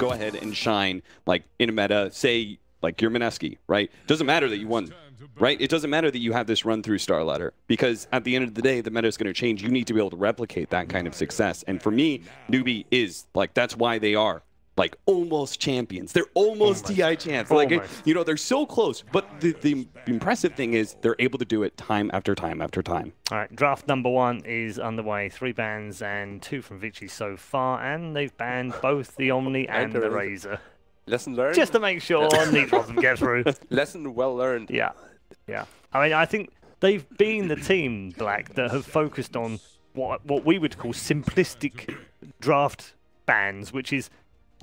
go ahead and shine like in a meta, say like you're Mineski, right? Doesn't matter that you won, right? It doesn't matter that you have this run through Star Ladder, because at the end of the day, the meta is going to change. You need to be able to replicate that kind of success. And for me, Newbee is like, that's why they are like almost champions. They're almost TI champs. Like, you know, they're so close. But the impressive thing is they're able to do it time after time after time. All right, draft number 1 is underway. 3 bans and 2 from Vici so far, and they've banned both the Omni and the Razor. Lesson learned. Just to make sure neither of them get through. Lesson well learned. Yeah, yeah. I mean, I think they've been the team, Black, that have focused on what we would call simplistic draft bans, which is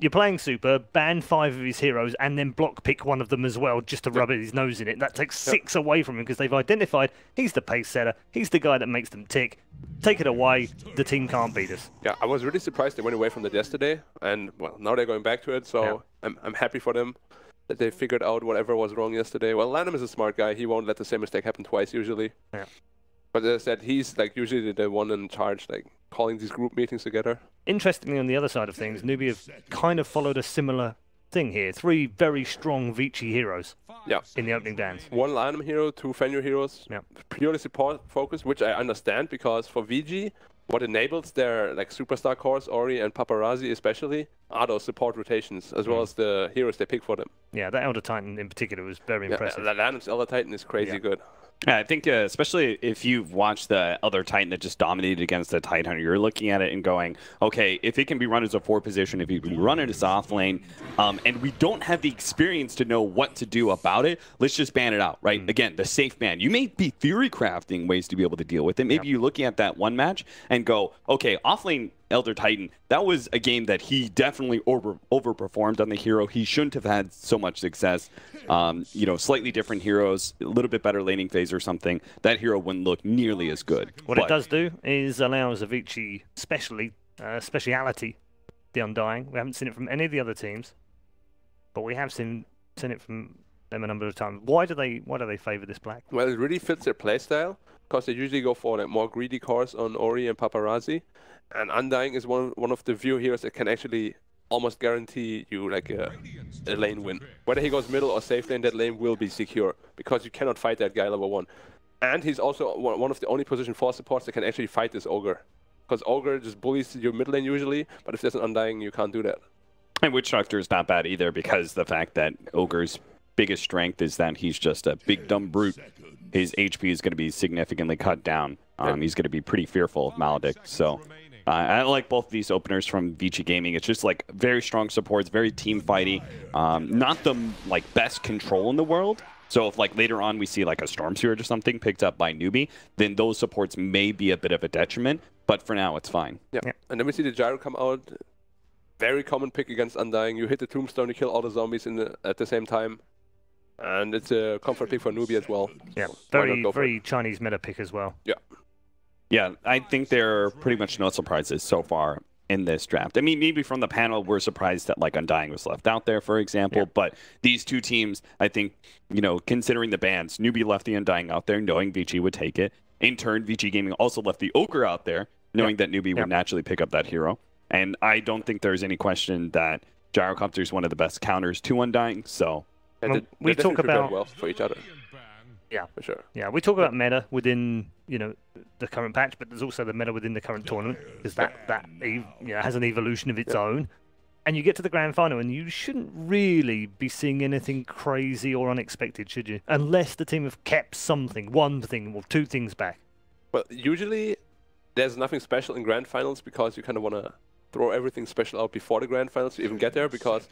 you're playing Super, ban 5 of his heroes, and then block pick one of them as well, just to rub his nose in it. That takes 6 away from him, because they've identified he's the pace setter, he's the guy that makes them tick. Take it away, the team can't beat us. Yeah, I was really surprised they went away from that yesterday, and well, now they're going back to it, so I'm happy for them that they figured out whatever was wrong yesterday. Well, Lanham is a smart guy, he won't let the same mistake happen twice usually. Yeah. But as I said, he's like usually the one in charge, like calling these group meetings together. Interestingly, on the other side of things, Newbee have kind of followed a similar thing here. 3 very strong Vici heroes in the opening bans. 1 Lanham hero, 2 Fenrir heroes, purely support focused, which I understand, because for VG, what enables their like superstar cores, Ori and Paparazzi especially, are those support rotations, as well as the heroes they pick for them. Yeah, the Elder Titan in particular was very impressive. Lanham's Elder Titan is crazy good. Yeah, I think especially if you've watched the other Titan that just dominated against the Tidehunter, you're looking at it and going, okay, if it can be run as a 4 position, if you can run it as off lane, and we don't have the experience to know what to do about it, let's just ban it out, right? Again, the safe ban. You may be theory crafting ways to be able to deal with it. Maybe you're looking at that one match and go, okay, off lane Elder Titan, that was a game that he definitely overperformed on the hero. He shouldn't have had so much success. You know, slightly different heroes, a little bit better laning phase or something. That hero wouldn't look nearly as good. What it does do is allow Vici speciality, the Undying. We haven't seen it from any of the other teams, but we have seen it from them a number of times. Why do they favor this Black? Well, it really fits their playstyle, because they usually go for like more greedy cores on Ori and Paparazzi. And Undying is one of the few heroes that can actually almost guarantee you like a lane win. Whether he goes middle or safe lane, that lane will be secure, because you cannot fight that guy level 1. And he's also one of the only position 4 supports that can actually fight this Ogre. Because Ogre just bullies your mid lane usually, but if there's an Undying, you can't do that. And Witch Doctor is not bad either, because the fact that Ogre's biggest strength is that he's just a big dumb brute. His HP is going to be significantly cut down. He's going to be pretty fearful of Maledict. So I like both of these openers from Vici Gaming. It's just like very strong supports, very team fighty. Not the like best control in the world. So if like later on we see like a Storm Spirit or something picked up by Newbee, then those supports may be a bit of a detriment. But for now, it's fine. Yeah. And then we see the Gyro come out. Very common pick against Undying. You hit the Tombstone, you kill all the zombies at the same time. And it's a comfort pick for Newbee as well. Yeah, very Chinese meta pick as well. Yeah. Yeah, I think there are pretty much no surprises so far in this draft. I mean, maybe from the panel, we're surprised that like Undying was left out there, for example. But these 2 teams, I think, you know, considering the bans, Newbee left the Undying out there, knowing Vici would take it. In turn, Vici Gaming also left the Ogre out there, knowing that Newbee would naturally pick up that hero. And I don't think there's any question that Gyrocopter is one of the best counters to Undying. So we talk about well for each other. Yeah, for sure. Yeah, we talk about meta within the current patch, but there's also the meta within the current tournament, because that has an evolution of its own. And you get to the grand final, and you shouldn't really be seeing anything crazy or unexpected, should you? Unless the team have kept something, 1 thing or 2 things back. Well, usually there's nothing special in grand finals, because you kind of want to throw everything special out before the grand finals to even get there, because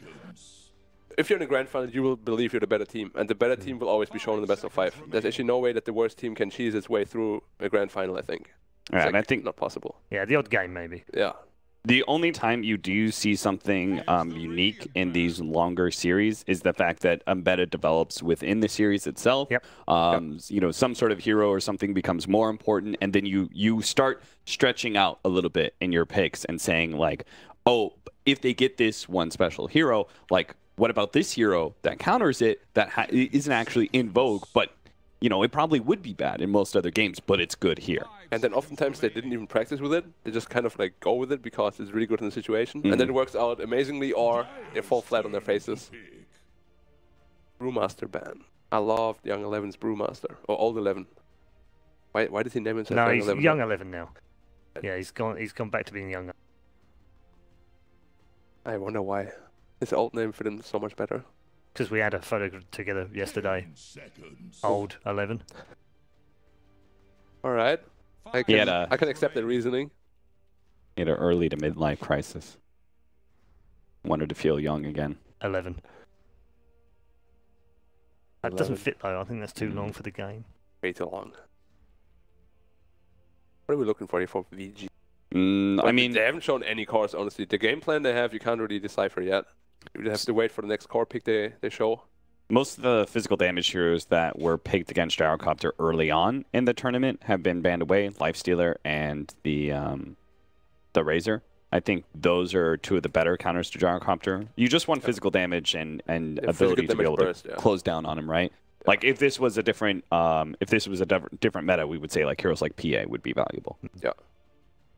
if you're in a grand final, you will believe you're the better team, and the better team will always be shown in the best of 5. There's actually no way that the worst team can cheese its way through a grand final, I think. Yeah, and I think not possible. Yeah, the odd game maybe. Yeah. The only time you do see something unique in these longer series is the fact that a meta develops within the series itself. You know, some sort of hero or something becomes more important, and then you start stretching out a little bit in your picks and saying like, oh, if they get this one special hero, like what about this hero that counters it that isn't actually in vogue, but you know, it probably would be bad in most other games, but it's good here. And then oftentimes they didn't even practice with it. They just kind of like go with it because it's really good in the situation. And then it works out amazingly, or they fall flat on their faces. Brewmaster ban. I love Young 11's Brewmaster, or Old 11. Why did he name himself Young 11? He's Young 11 now. Yeah, he's gone back to being Young. I wonder why. His old name fit him so much better. Because we had a photo together yesterday. Old 11. Alright. I can accept the reasoning. He had an early to midlife crisis. Wanted to feel young again. 11. That doesn't fit though. I think that's too long for the game. Way too long. What are we looking for here for VG? I mean, they haven't shown any cores, honestly. The game plan they have, you can't really decipher yet. You have to wait for the next core pick they show. Most of the physical damage heroes that were picked against Gyrocopter early on in the tournament have been banned away. Lifestealer and the Razor. I think those are two of the better counters to Gyrocopter. You just want physical damage and ability to be able to close down on him, right? Yeah. Like if this was a different different meta, we would say like heroes like PA would be valuable. Yeah.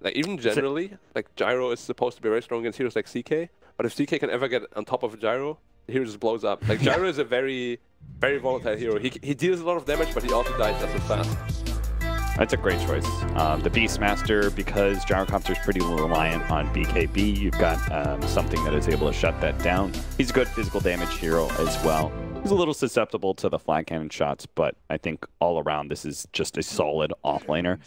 Like even generally, like Gyro is supposed to be very strong against heroes like CK, but if CK can ever get on top of a Gyro, the hero just blows up. Like Gyro is a very, very volatile hero. He deals a lot of damage, but he also dies just as fast. That's a great choice. The Beastmaster, because Gyrocopter is pretty reliant on BKB, you've got something that is able to shut that down. He's a good physical damage hero as well. He's a little susceptible to the flat cannon shots, but I think all around this is just a solid offlaner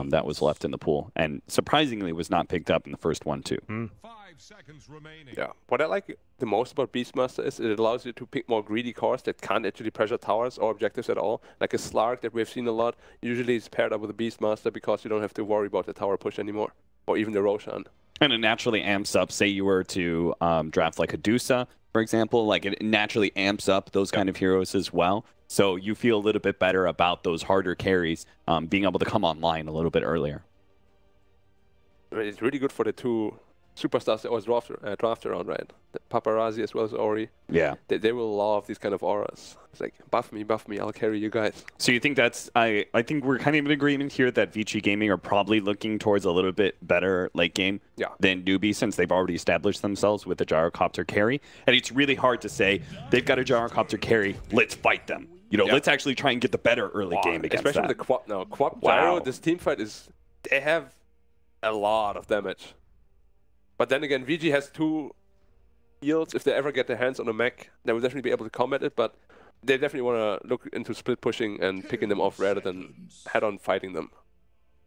that was left in the pool, and surprisingly was not picked up in the first one too. 5 seconds remaining. Yeah, what I like the most about Beastmaster is it allows you to pick more greedy cores that can't actually pressure towers or objectives at all. Like a Slark that we've seen a lot, usually is paired up with a Beastmaster because you don't have to worry about the tower push anymore, or even the Roshan. And it naturally amps up, say you were to draft like a DOTA, for example, like it naturally amps up those kind of heroes as well. So you feel a little bit better about those harder carries being able to come online a little bit earlier. I mean, it's really good for the two superstars that was drafted around, right? The Paparazzi as well as Ori. Yeah. They will love these kind of auras. It's like, buff me, I'll carry you guys. So you think that's, I think we're kind of in agreement here that Vici Gaming are probably looking towards a little bit better late game than Newbee, since they've already established themselves with the Gyrocopter carry. And it's really hard to say, they've got a Gyrocopter carry, let's fight them. You know, let's actually try and get the better early game against especially that. the Quap now. Quap Gyro, this team fight is, they have a lot of damage. But then again, VG has two yields. If they ever get their hands on a mech, they will definitely be able to combat it, but they definitely want to look into split pushing and picking them off rather than head-on fighting them.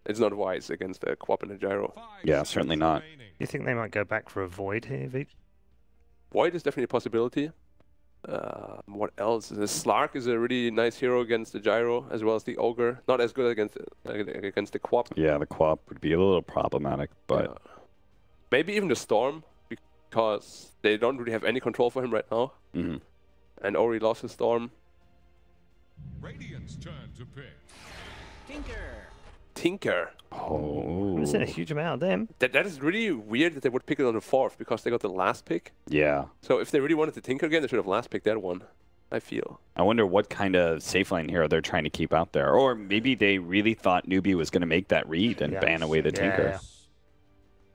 It's not wise against a Quap and a Gyro. Yeah, certainly not. You think they might go back for a Void here, Vic? Void is definitely a possibility. What else? The Slark is a really nice hero against the Gyro, as well as the Ogre. Not as good against the Quap. Yeah, the Quap would be a little problematic, but... Maybe even the Storm, because they don't really have any control for him right now. And Ori lost his Storm. Radiant's turn to pick. Tinker. Oh. There's a huge amount of them. That is really weird that they would pick it on the 4th, because they got the last pick. Yeah. So if they really wanted to Tinker again, they should have last picked that one, I feel. I wonder what kind of safe lane hero they're trying to keep out there. Or maybe they really thought Newbee was going to make that read and ban away the Tinker. Yeah.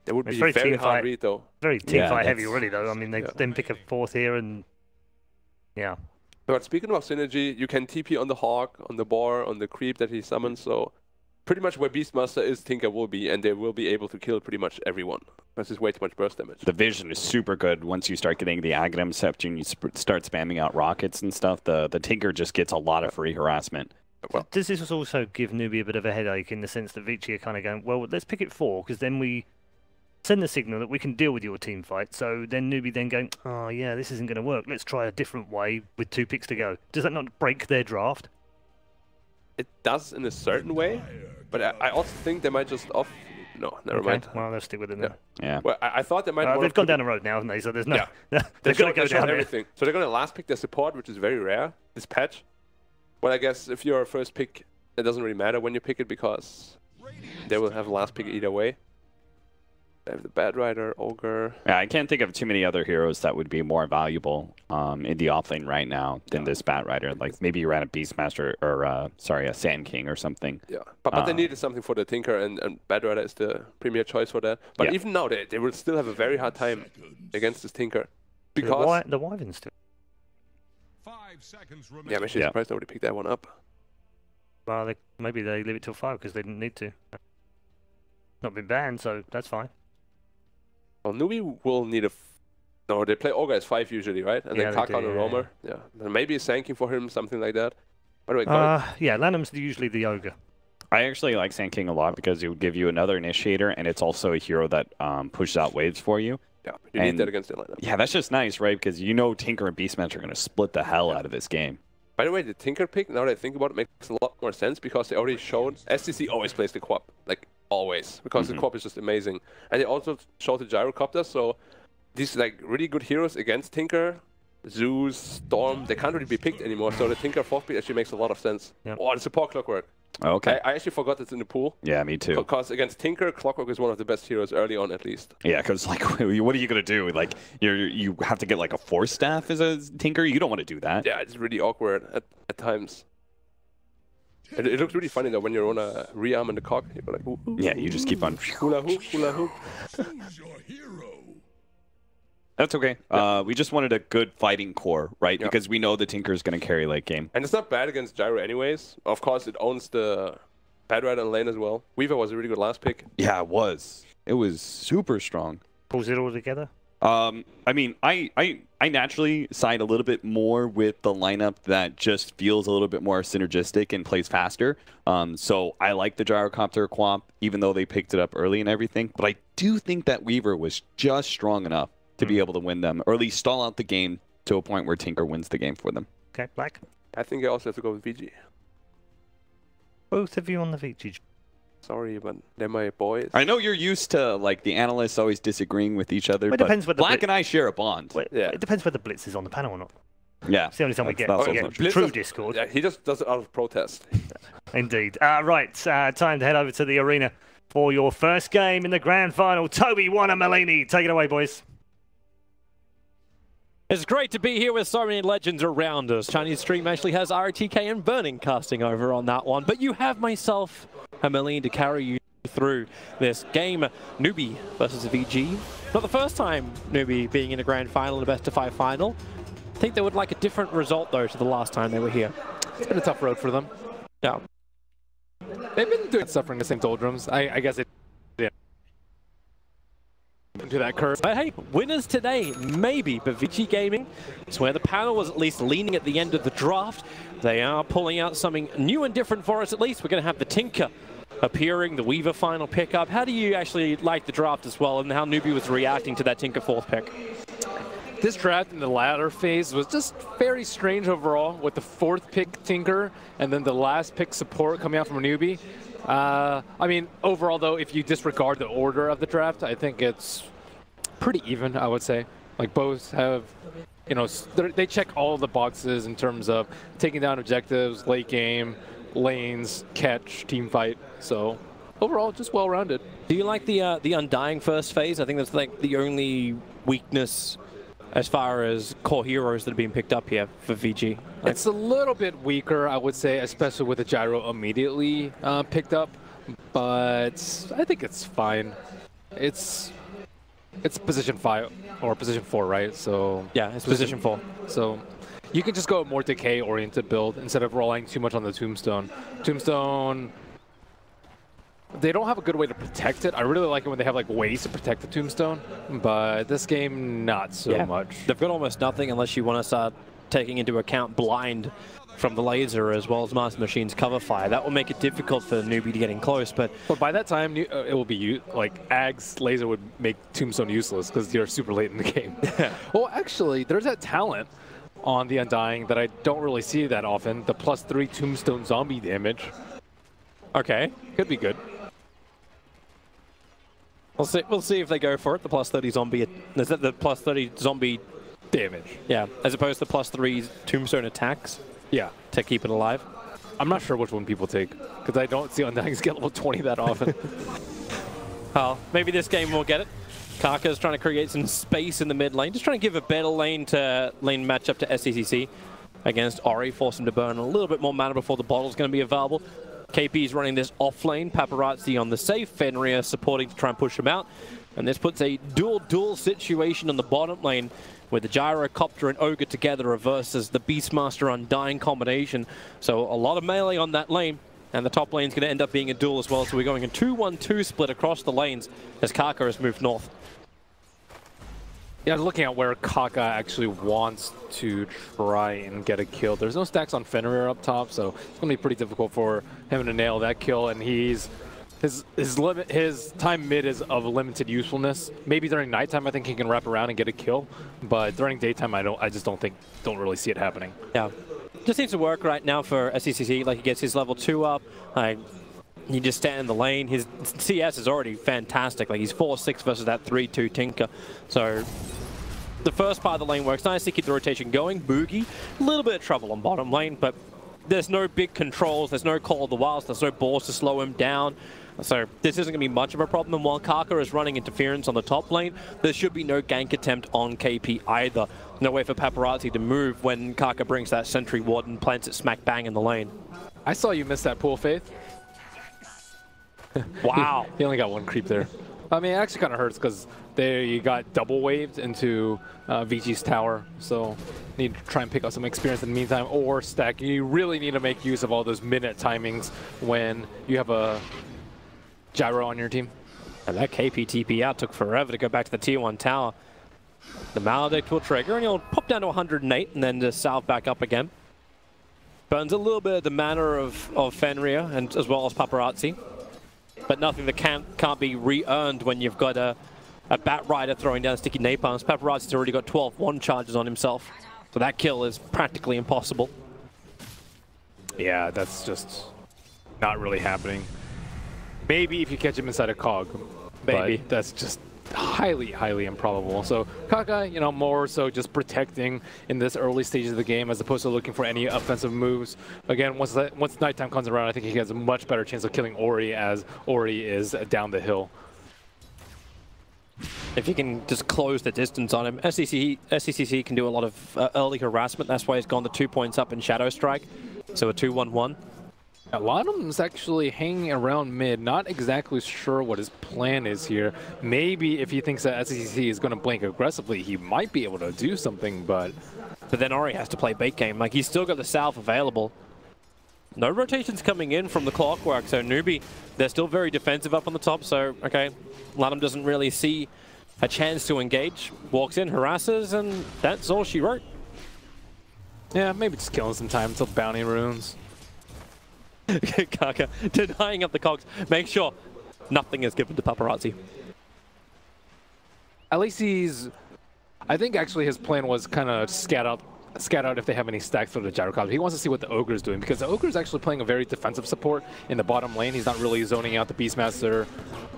It would be very hard read, though. Very team fight heavy already, though. I mean, they then pick a 4th here and... Yeah. But speaking of synergy, you can TP on the Hawk, on the Boar, on the Creep that he summons, so... Pretty much where Beastmaster is, Tinker will be, and they will be able to kill pretty much everyone. Because there's way too much burst damage. The vision is super good once you start getting the Aghanim Scepter and you start spamming out rockets and stuff. The Tinker just gets a lot of free harassment. Well, does this also give Newbee a bit of a headache in the sense that Vici are kind of going, well, let's pick it 4, because then we send the signal that we can deal with your team fight. So then Newbee then going, oh yeah, this isn't going to work. Let's try a different way with 2 picks to go. Does that not break their draft? It does in a certain way, but I also think they might just off... No, never mind. Well, they'll stick with it then. Yeah. Well, I thought they might... they've gone down the road now, haven't they? So there's no... Yeah. they're going to go down everything. So they're going to last pick their support, which is very rare, this patch. Well, I guess if you're a first pick, it doesn't really matter when you pick it, because they will have last pick either way. They have the Bad Rider, Ogre. Yeah, I can't think of too many other heroes that would be more valuable in the offlane right now than this Bat Rider. Like maybe you ran a Beastmaster or sorry, a Sand King or something. Yeah, but they needed something for the Tinker, and Bad Rider is the premier choice for that. But Yeah. even now, they will still have a very hard time against this Tinker because The Wyverns do. 5 seconds yeah, I'm remaining. actually Yeah. surprised nobody picked that one up. Well, maybe they leave it till 5 because they didn't need to. Not been banned, so that's fine. Well, Newbee will need a. No, they play Ogre as 5 usually, right? And Yeah, then they Karkan do, and yeah, Roamer. Yeah. And maybe a Sanking for him, something like that. By the way, Corey, Yeah, Lanham's usually the Ogre. I actually like Sand King a lot because it would give you another initiator, and it's also a hero that pushes out waves for you. yeah, you need and- that against the lineup. Yeah, that's just nice, right? Because you know Tinker and Beastmaster are going to split the hell out of this game. By the way, the Tinker pick, now that I think about it, makes a lot more sense because they already showed STC always plays the Quap. Like, always. Because the Quap is just amazing. And they also showed the Gyrocopter, so these like really good heroes against Tinker, Zeus, Storm, they can't really be picked anymore. So the Tinker 4th pick actually makes a lot of sense. Yep. Oh, the support Clockwork. Okay. I actually forgot it's in the pool. Yeah, me too. Because against Tinker, Clockwork is one of the best heroes early on at least. Yeah, because like, what are you going to do? Like, you have to get like a Force Staff as a Tinker? You don't want to do that. Yeah, it's really awkward at times. It looks really funny though when you're on a rearm in the cock. You're like, ooh, ooh, Yeah, you just keep on. hula hoop, hula hoop. Choose your hero. That's okay. We just wanted a good fighting core, right? Yeah. Because we know the Tinker is going to carry late game. And it's not bad against Gyro anyways. Of course, it owns the Bad Rider and lane as well. Weaver was a really good last pick. Yeah, it was. It was super strong. Pulls it all together. I mean, I naturally side a little bit more with the lineup that just feels a little bit more synergistic and plays faster. So I like the Gyrocopter Quap, even though they picked it up early and everything. But I do think that Weaver was just strong enough to be able to win them, or at least stall out the game to a point where Tinker wins the game for them. Okay, Black. I think I also have to go with VG. Both of you on the Vici. Sorry, but they're my boys. I know you're used to like the analysts always disagreeing with each other, Well, it but depends what the Black and I share a bond. Yeah. It depends whether Blitz is on the panel or not. Yeah, It's the only time we That's get, not so we much. get true Discord. Yeah, he just does it out of protest. Indeed. Right, time to head over to the arena for your first game in the grand final. Toby Wanamalini, take it away, boys. It's great to be here with so many legends around us. Chinese Stream actually has RTK and Burning casting over on that one, but you have myself, Ameline, to carry you through this game. Newbee versus VG. Not the first time Newbee being in a grand final and a best-of-5 final. I think they would like a different result, though, to the last time they were here. It's been a tough road for them. Yeah. They've been doing stuff in the same doldrums. I guess it into that curve. But hey, winners today, maybe, but Vici Gaming is where the panel was at least leaning at the end of the draft. They are pulling out something new and different for us at least. We're going to have the Tinker appearing, the Weaver final pickup. How do you actually like the draft as well, and how Newbee was reacting to that Tinker 4th pick? This draft in the latter phase was just very strange overall, with the 4th pick Tinker and then the last pick support coming out from a Newbee. I mean, overall though, if you disregard the order of the draft, I think it's pretty even, I would say. Like both have, you know, they check all the boxes in terms of taking down objectives, late game, lanes, catch, team fight. So overall, just well-rounded. Do you like the Undying first phase? I think that's like the only weakness as far as core heroes that are being picked up here for VG. Like, It's a little bit weaker, I would say, especially with the gyro immediately picked up, but I think it's fine. It's position 5 or position 4, right? So yeah, it's position 4. So you can just go a more decay-oriented build instead of relying too much on the Tombstone. Tombstone, they don't have a good way to protect it. I really like it when they have like ways to protect the Tombstone, but this game, not so much. They've got almost nothing unless you want to start taking into account blind from the laser as well as Master Machine's cover fire. That will make it difficult for Newbee to get in close, but by that time, it will be like Ag's laser would make Tombstone useless because you're super late in the game. Well, actually, there's that talent on the Undying that I don't really see that often. The +3 Tombstone zombie damage. okay. Could be good. We'll see if they go for it. The +30 zombie. Is that the +30 zombie Damage. Yeah, as opposed to +3 Tombstone attacks Yeah. to keep it alive. I'm not sure which one people take because I don't see Undyings get level 20 that often. Oh, maybe this game will get it. Kaka's trying to create some space in the mid lane, just trying to give a better lane matchup to SCCC against Ori, force him to burn a little bit more mana before the bottle's going to be available. KP is running this off lane, Paparazzi on the safe, Fenrir supporting to try and push him out. And this puts a dual situation on the bottom lane with the Gyrocopter and Ogre together versus the Beastmaster Undying combination. So a lot of melee on that lane, and the top lane's going to end up being a duel as well. So we're going a 2-1-2 split across the lanes as Kaka has moved north. Yeah, looking at where Kaka actually wants to try and get a kill. There's no stacks on Fenrir up top, so it's going to be pretty difficult for him to nail that kill. And his time mid is of limited usefulness. Maybe during nighttime, I think he can wrap around and get a kill, but during daytime, I just don't really see it happening. Yeah, just seems to work right now for SCCC. Like he gets his level 2 up. He just stand in the lane. His CS is already fantastic. Like he's 4-6 versus that 3-2 Tinker. So the first part of the lane works nice to keep the rotation going. Boogie, a little bit of trouble on bottom lane, but there's no big controls. There's no Call of the Wilds. There's no balls to slow him down. So this isn't going to be much of a problem. And while Kaka is running interference on the top lane, there should be no gank attempt on KP either. No way for Paparazzi to move when Kaka brings that Sentry Ward and plants it smack bang in the lane. I saw you miss that pool, Faith. Wow. He only got one creep there. I mean, it actually kind of hurts because there you got double waved into Vici's tower. So you need to try and pick up some experience in the meantime or stack. You really need to make use of all those minute timings when you have a gyro on your team. And that KP TP out took forever to go back to the tier 1 tower. The Maledict will trigger and he'll pop down to 108 and then just salve back up again. Burns a little bit of the mana of Fenrir and as well as Paparazzi. But nothing that can't be re-earned when you've got a Bat Rider throwing down sticky napalms. Paparazzi's already got 12 one charges on himself. So that kill is practically impossible. Yeah, that's just not really happening. Maybe if you catch him inside a cog. Maybe. But that's just highly, highly improbable. So Kaka, you know, more so just protecting in this early stages of the game as opposed to looking for any offensive moves. Again, once nighttime comes around, I think he has a much better chance of killing Ori as Ori is down the hill. If you can just close the distance on him, SCCC can do a lot of early harassment. That's why he's gone the 2 points up in Shadow Strike. So a 2-1-1. A lot of them is actually hanging around mid, not exactly sure what his plan is here. Maybe if he thinks that SCCC is going to blink aggressively, he might be able to do something, but then Ori has to play bait game. Like, he's still got the salve available. No rotations coming in from the Clockwork, so Newbee, they're still very defensive up on the top, so, okay, Lanham doesn't really see a chance to engage. Walks in, harasses, and that's all she wrote. Yeah, maybe just killing some time until bounty runes. Kaka denying up the cogs. Make sure nothing is given to Paparazzi. At least I think actually his plan was kind of scat out if they have any stacks for the Gyrocopter. He wants to see what the Ogre is doing because the Ogre is actually playing a very defensive support in the bottom lane. He's not really zoning out the Beastmaster.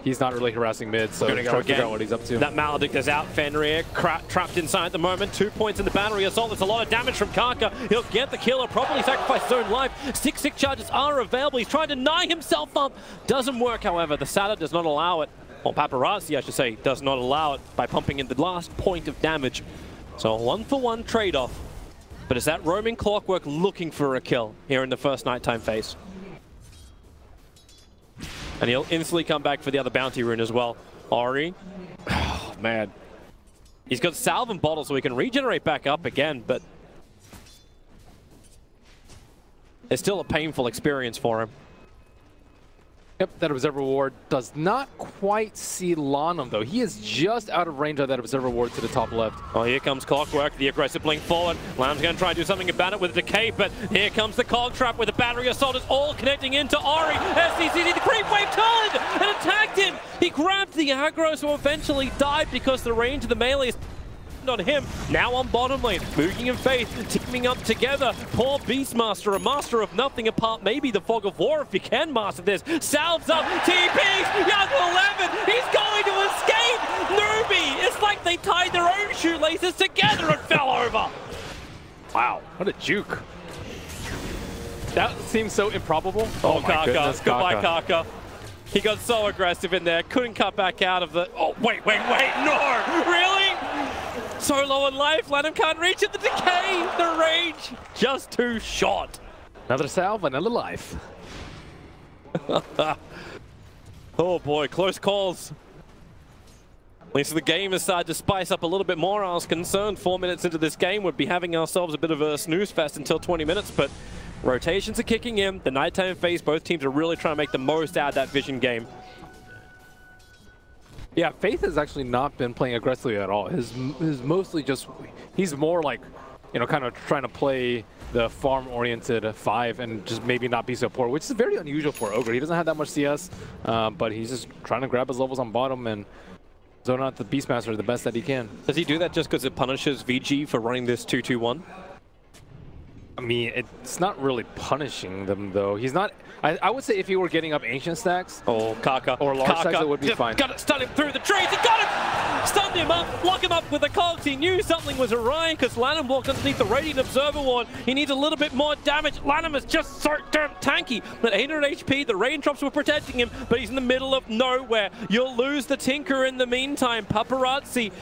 He's not really harassing mid, so he's trying to figure out what he's up to. That Maledict is out. Fenrir trapped inside at the moment. 2 points in the battery assault. That's a lot of damage from Kaka. He'll get the kill. He'll probably sacrifice his own life. 6 charges are available. He's trying to deny himself up. Doesn't work, however. The Sada does not allow it. Or Paparazzi, I should say, does not allow it by pumping in the last point of damage. So a 1-for-1 trade-off. But is that roaming Clockwork looking for a kill here in the first nighttime phase? And he'll instantly come back for the other bounty rune as well. Ori, oh man. He's got salve and bottle so he can regenerate back up again, but it's still a painful experience for him. Yep, that Observer Ward does not quite see Lanham, though. He is just out of range of that Observer Ward to the top left. Oh, here comes Clockwork, the aggressive blink forward. Lanham's going to try and do something about it with a decay, but here comes the Cog Trap with the Battery Assault. It's all connecting into Ori. SCCC, the creep wave turned and attacked him. He grabbed the aggro, so eventually died because the range of the melee is on him. Now on bottom lane, Boogie and Faith teaming up together. Poor Beastmaster, a master of nothing apart maybe the Fog of War if he can master this. Salves up, TPs, Young 11, he's going to escape! Newbee, it's like they tied their own shoelaces together and fell over. Wow, what a juke. That seems so improbable. Oh, Kaka, goodbye Kaka. He got so aggressive in there, couldn't cut back out of the... Oh, wait, no! Really? So low on life, Lanham can't reach it, the decay, the rage, just too short. Another salve, another life. Oh boy, close calls. At least the game has started to spice up a little bit more. I was concerned 4 minutes into this game we'd be having ourselves a bit of a snooze fest until 20 minutes, but rotations are kicking in. The nighttime phase, both teams are really trying to make the most out of that Vision game. Yeah, Faith has actually not been playing aggressively at all. His mostly just, he's more like, you know, kind of trying to play the farm-oriented 5 and just maybe not be so poor, which is very unusual for Ogre. He doesn't have that much CS, but he's just trying to grab his levels on bottom and zone out the Beastmaster the best that he can. Does he do that just because it punishes Vici for running this 2-2-1? I mean, it's not really punishing them, though. He's not... I would say if he were getting up Ancient stacks... Oh, Kaka. Or large stacks, it would be fine. Got it, stun him through the trees. He got him! Stunned him up, lock him up with the cogs. He knew something was awry because Lanham walked underneath the Radiant Observer Ward. He needs a little bit more damage. Lanham is just so damn tanky. At 800 HP, the raindrops were protecting him, but he's in the middle of nowhere. You'll lose the Tinker in the meantime. Paparazzi.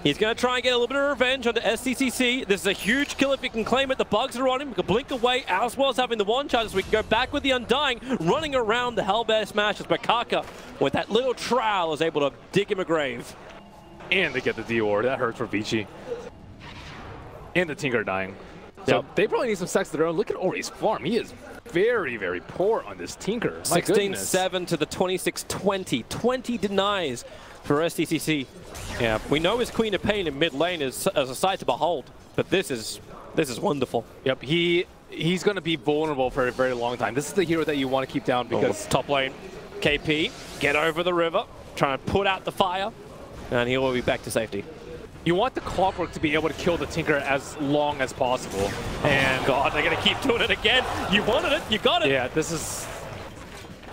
He's going to try and get a little bit of revenge onto SCCC. This is a huge kill if he can claim it. The bugs are on him. We can blink away as well as having the one charge. So we can go back with the Undying, running around the Hellbear Smashes. But Kaka, with that little trowel, is able to dig him a grave. And they get the D-Ward. That hurts for Vici. And the Tinker dying. So they probably need some stacks of their own. Look at Ori's farm. He is very, very poor on this Tinker. 16-7 to the 26-20. 20 denies for SCCC. Yeah, we know his Queen of Pain in mid lane is as a sight to behold, but this is wonderful. Yep, he's going to be vulnerable for a very long time. This is the hero that you want to keep down because top lane, KP, get over the river, trying to put out the fire, and he will be back to safety. You want the Clockwork to be able to kill the Tinker as long as possible. And God, they're going to keep doing it again. You wanted it, you got it. Yeah, this is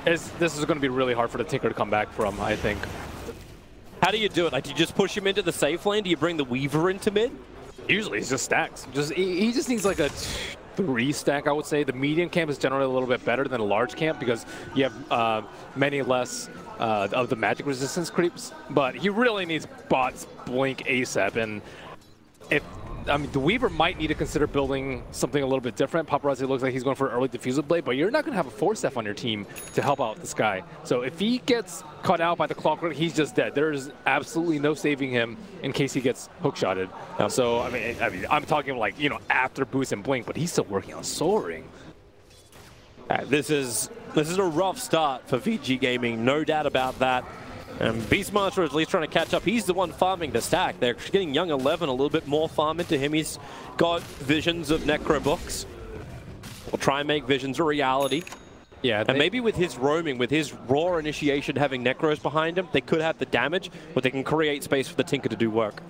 going to be really hard for the Tinker to come back from, I think. How do you do it? Like, do you just push him into the safe lane? Do you bring the Weaver into mid? Usually it's just stacks. He just needs like a 3 stack, I would say. The medium camp is generally a little bit better than a large camp because you have many less of the magic resistance creeps. But he really needs bots blink ASAP. And the Weaver might need to consider building something a little bit different. Paparazzi looks like he's going for an early Diffusal Blade, but you're not going to have a 4-staff on your team to help out this guy. So if he gets cut out by the Clockwork, he's just dead. There's absolutely no saving him in case he gets hookshotted. So, I mean, I'm talking like, you know, after Boost and Blink, but he's still working on Soaring. This is a rough start for VG Gaming, no doubt about that. And Beastmaster is at least trying to catch up. He's the one farming the stack. They're getting Young 11 a little bit more farm into him. He's got visions of Necro books. We'll try and make visions a reality. Yeah, and maybe with his roaming, with his raw initiation having Necros behind him, they could have the damage, but they can create space for the Tinker to do work.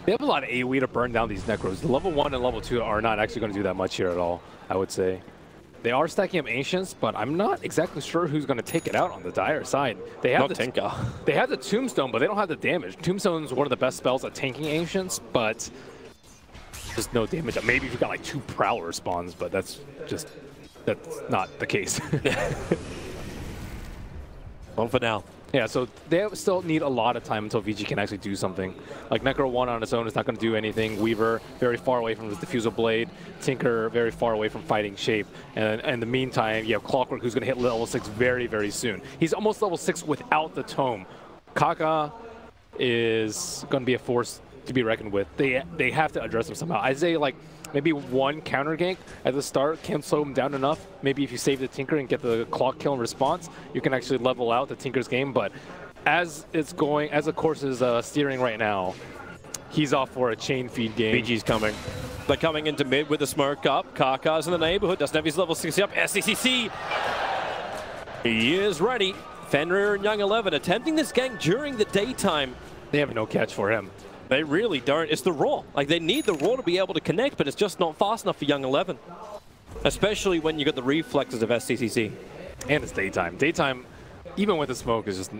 They have a lot of AoE to burn down these Necros. The level 1 and level 2 are not actually going to do that much here at all, I would say. They are stacking up Ancients, but I'm not exactly sure who's going to take it out on the Dire side. They have the Tinker. They have the Tombstone, but they don't have the damage. Tombstone's one of the best spells at tanking Ancients, but just no damage. Maybe if you got like 2 Prowler spawns, but that's not the case. Well, for now. Yeah, so they still need a lot of time until VG can actually do something. Like Necro 1 on its own is not going to do anything. Weaver, very far away from the Diffusal Blade. Tinker, very far away from fighting Shape. And in the meantime, you have Clockwork, who's going to hit level 6 very, very soon. He's almost level 6 without the Tome. Kaka is going to be a force to be reckoned with. They have to address him somehow. I'd say, like, maybe 1 counter gank at the start can slow him down enough. Maybe if you save the Tinker and get the clock kill in response, you can actually level out the Tinker's game. But as it's going, as the course is steering right now, he's off for a chain feed game. BG's coming. They're coming into mid with the smoke up. Karka's in the neighborhood. Doesn't have his level 60 up. SCCC. He is ready. Fenrir and Young 11 attempting this gank during the daytime. They have no catch for him. They really don't. It's the Raw. Like, they need the Raw to be able to connect, but it's just not fast enough for Young 11. Especially when you got the reflexes of SCCC. And it's daytime. Daytime, even with the smoke, is just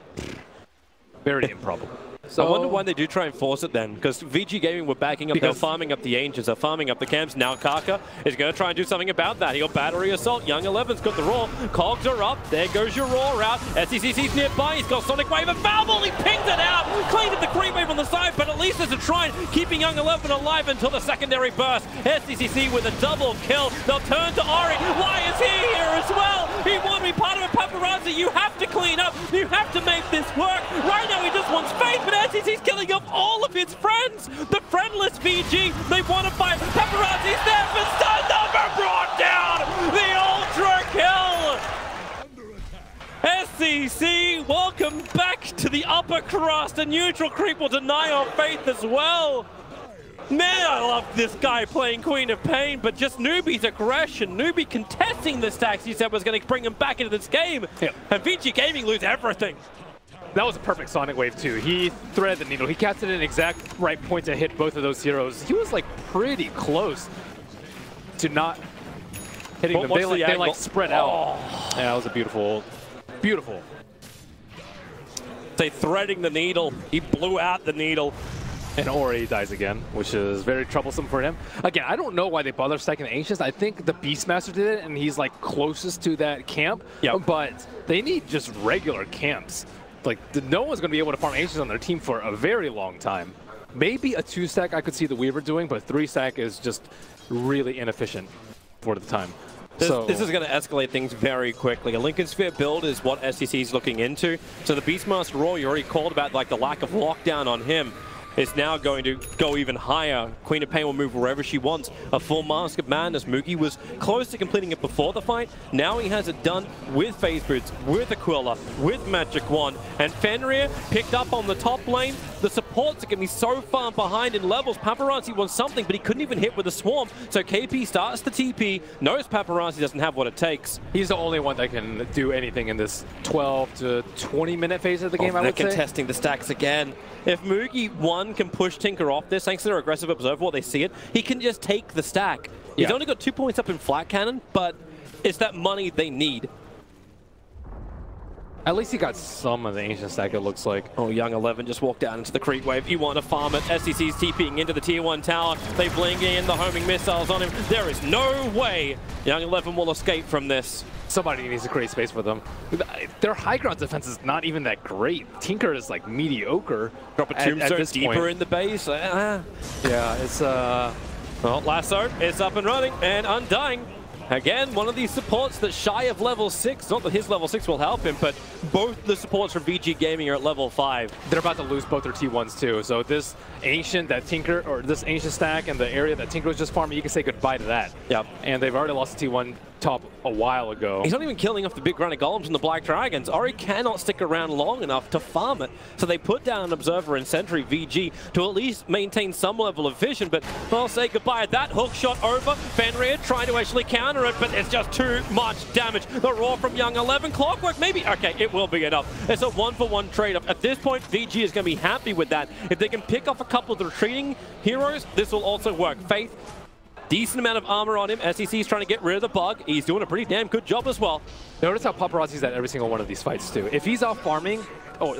very improbable. So I wonder why they do try and force it then, because VG Gaming were backing up, they're farming up the Ancients, they're farming up the camps. Now Kaka is going to try and do something about that. He got Battery Assault, Young 11's got the Roar, Cogs are up, there goes your Roar out, SCCC's nearby, he's got Sonic Wave and Foul Ball, he pings it out, cleaned up the Creep Wave on the side, but at least there's a try keeping Young 11 alive until the secondary burst. SCCC with a double kill, they'll turn to Ori, why is he here as well? He won't be part of a paparazzi, you have to clean up, you have to make this work. Right now he just wants faith, but SCC's killing off all of his friends. The friendless VG, they want to fight. Paparazzi's there for stun number brought down. The ultra kill. SCC, welcome back to the upper crust. A neutral creep will deny our faith as well. Man, I love this guy playing Queen of Pain, but just Newbee's aggression, Newbee contesting the stacks he said was going to bring him back into this game. Yep. And VG Gaming lose everything. That was a perfect Sonic Wave too. He threaded the needle. He casted an exact right point to hit both of those heroes. He was like pretty close to not hitting them. They like spread out. Yeah, that was a beautiful, beautiful. They threading the needle. He blew out the needle. And Ori dies again, which is very troublesome for him. Again, I don't know why they bother stacking the Ancients. I think the Beastmaster did it, and he's like closest to that camp. Yep. But they need just regular camps. Like, no one's going to be able to farm Ancients on their team for a very long time. Maybe a 2-stack I could see the Weaver doing, but 3-stack is just really inefficient for the time. This is going to escalate things very quickly. A Lincoln Sphere build is what SCC is looking into. So the Beastmaster Roar, you already called about like the lack of lockdown on him. It's now going to go even higher. Queen of Pain will move wherever she wants. A full Mask of Madness. Moogie was close to completing it before the fight. Now he has it done with Phase Boots, with Aquila, with Magic Wand. And Fenrir picked up on the top lane. The supports are going to be so far behind in levels. Paparazzi wants something, but he couldn't even hit with the Swarm. So KP starts the TP, knows Paparazzi doesn't have what it takes. He's the only one that can do anything in this 12 to 20 minute phase of the game, I would say. They're contesting the stacks again. If Moogie, one, can push Tinker off this, thanks to their aggressive observer, they see it, he can just take the stack. He's only got 2 points up in Flat Cannon, but it's that money they need. At least he got some of the Ancient stack, it looks like. Oh, Young 11 just walked down into the creep wave. You want to farm it. SCC's TPing into the tier 1 tower. They bling in the homing missiles on him. There is no way Young 11 will escape from this. Somebody needs to create space for them. Their high ground defense is not even that great. Tinker is like mediocre. Drop a tombstone deeper in the base. Yeah, it's Well, Lasso is up and running and Undying. Again, one of these supports that's shy of level 6. Not that his level 6 will help him, but both the supports from VG Gaming are at level 5. They're about to lose both their T1s too. So this Ancient that Tinker, or this Ancient stack and the area that Tinker was just farming, you can say goodbye to that. Yep. And they've already lost the T1 top a while ago. He's not even killing off the big granite golems and the black dragons. Ori cannot stick around long enough to farm it. So they put down an Observer and Sentry VG to at least maintain some level of vision, but I'll say goodbye. That hook shot over. Fenrir trying to actually counter it, but it's just too much damage. The Roar from Young 11. Clockwork, maybe. Okay, it will be enough. It's a 1-for-1 trade-off. At this point, VG is going to be happy with that. If they can pick off a couple of the retreating heroes, this will also work. Faith, decent amount of armor on him. SEC is trying to get rid of the bug. He's doing a pretty damn good job as well. Notice how Paparazzi's at every single one of these fights too. If he's off farming,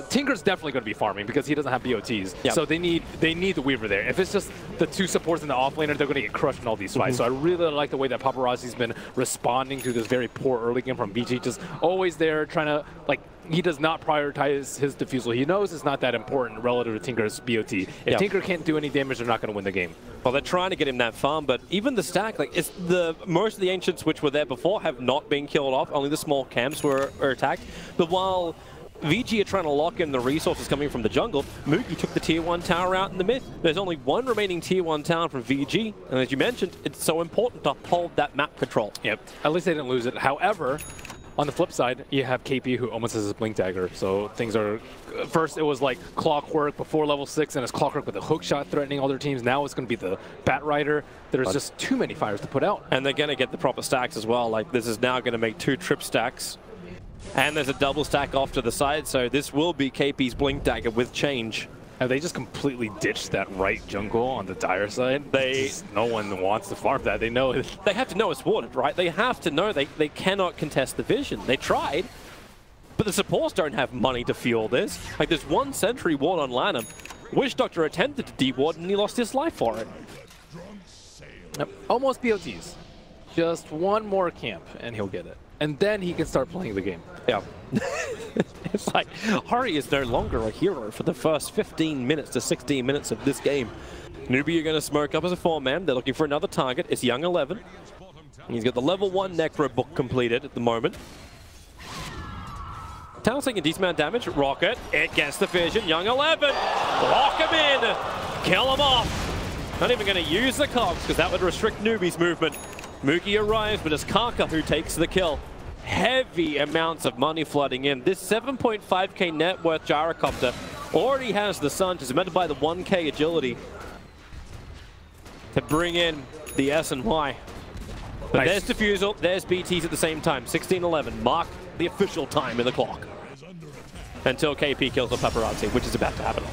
Tinker's definitely going to be farming because he doesn't have BOTs. Yep. So they need the Weaver there. If it's just the two supports in the offlaner, they're going to get crushed in all these fights. So I really like the way that Paparazzi's been responding to this very poor early game from VG. Just always there trying to, like, he does not prioritize his defusal. He knows it's not that important relative to Tinker's BOT. If Tinker can't do any damage, they're not going to win the game. Well, they're trying to get him that farm, but even the stack, like, it's most of the Ancients which were there before have not been killed off. Only the small camps were attacked. But while VG are trying to lock in the resources coming from the jungle, Moogie took the tier 1 tower out in the mid. There's only one remaining tier 1 tower from VG, and as you mentioned, it's so important to hold that map control. Yep. At least they didn't lose it. However, on the flip side, you have KP who almost has his Blink Dagger. So things are, first it was like Clockwork before level 6, and it's Clockwork with a hook shot threatening all their teams. Now it's going to be the Bat Rider. There's just too many fires to put out. And they're going to get the proper stacks as well. Like, this is now going to make 2 trip stacks. And there's a double stack off to the side, so this will be KP's Blink Dagger with change. Have they just completely ditched that right jungle on the Dire side? No one wants to farm that. They know it. They have to know it's watered, right? They have to know they cannot contest the vision. They tried, but the supports don't have money to fuel this. Like, there's one sentry ward on Lanham. Witch Doctor attempted to deward and he lost his life for it. Yep. Almost BOTs. Just one more camp and he'll get it. And then he can start playing the game. Yeah. It's like, Hari is no longer a hero for the first 15 minutes to 16 minutes of this game. Newbee are going to smoke up as a 4-man. They're looking for another target. It's Young 11. He's got the level 1 Necro book completed at the moment. Talon's taking a decent amount of damage. Rocket, it gets the vision. Young 11, lock him in, kill him off. Not even going to use the cogs because that would restrict Newbee's movement. Mookie arrives, but it's Kaka who takes the kill. Heavy amounts of money flooding in. This 7.5k net worth gyrocopter already has the sun, just meant to buy the 1k agility to bring in the S and Y. But Nice. there's Defusal, there's BTs at the same time. 16:11, mark the official time in the clock. Until KP kills the paparazzi, which is about to happen.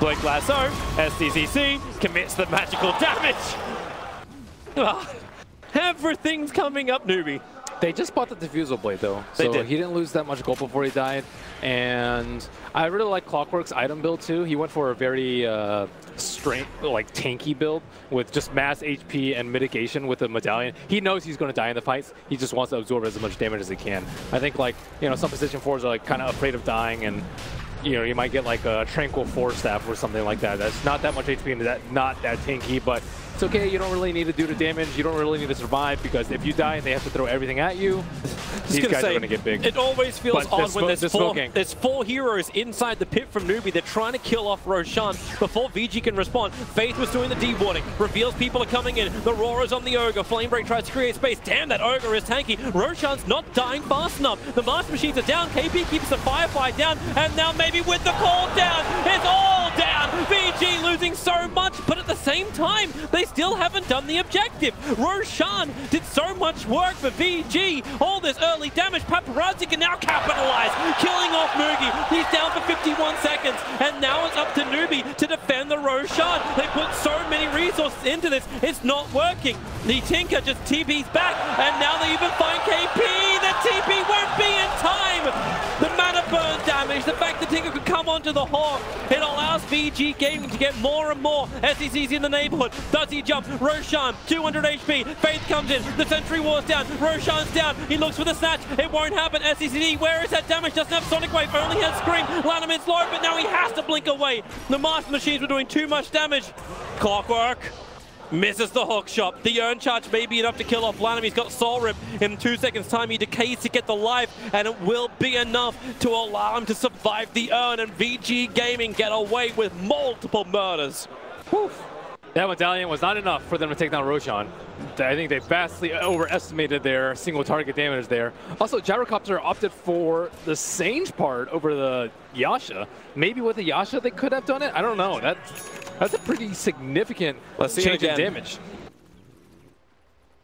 Blink Lasso, SDCC commits the magical damage. Everything's coming up, Newbee. They just bought the Diffusal Blade, though. They So did. he didn't lose that much gold before he died. And I really like Clockwork's item build, too. He went for a very tanky build with just mass HP and mitigation with the medallion. He knows he's going to die in the fights. He just wants to absorb as much damage as he can. I think, like, you know, some position 4s are like kind of afraid of dying, and you know, you might get like a Tranquil Force Staff or something like that. That's not that much HP and not that tanky, but it's okay. You don't really need to do the damage. You don't really need to survive, because if you die and they have to throw everything at you, these guys are going to get big. It always feels But odd when there's 4 smoking. heroes inside the pit from Newbee. They're trying to kill off Roshan before Vici can respond. Faith was doing the dewarding. Reveals people are coming in. The Roar's on the Ogre. Flamebreak tries to create space. Damn, that Ogre is tanky. Roshan's not dying fast enough. The Master Machines are down. KP keeps the Firefly down. And now maybe with the call down, it's all down. VG losing so much, but at the same time, they still haven't done the objective. Roshan did so much work for VG. All this early damage. Paparazzi can now capitalize, killing off Moogie. He's down for 51 seconds, and now it's up to Newbee to defend the Roshan. They put so many resources into this, it's not working. The Tinker just TP's back, and now they even find KP. The TP won't be in time. The mana burn damage, the fact that Tinker could come onto the Hawk, it allows VG Gaming to get more and more. SEC's in the neighborhood. Does he jump? Roshan, 200 HP. Faith comes in. The Sentry War's down. Roshan's down. He looks for the snatch. It won't happen. SECD, where is that damage? Doesn't have Sonic Wave. Only has Scream. Lanham is low, but now he has to blink away. The Master Machines were doing too much damage. Clockwork misses the hook shot. The Urn Charge may be enough to kill off Lanham. He's got Soul Rip. In 2 seconds time, he decays to get the life, and it will be enough to allow him to survive the Urn, and VG Gaming get away with multiple murders. Whew. That medallion was not enough for them to take down Roshan. I think they vastly overestimated their single target damage there. Also, Gyrocopter opted for the Sange part over the Yasha. Maybe with the Yasha they could have done it. I don't know. That's a pretty significant change in damage.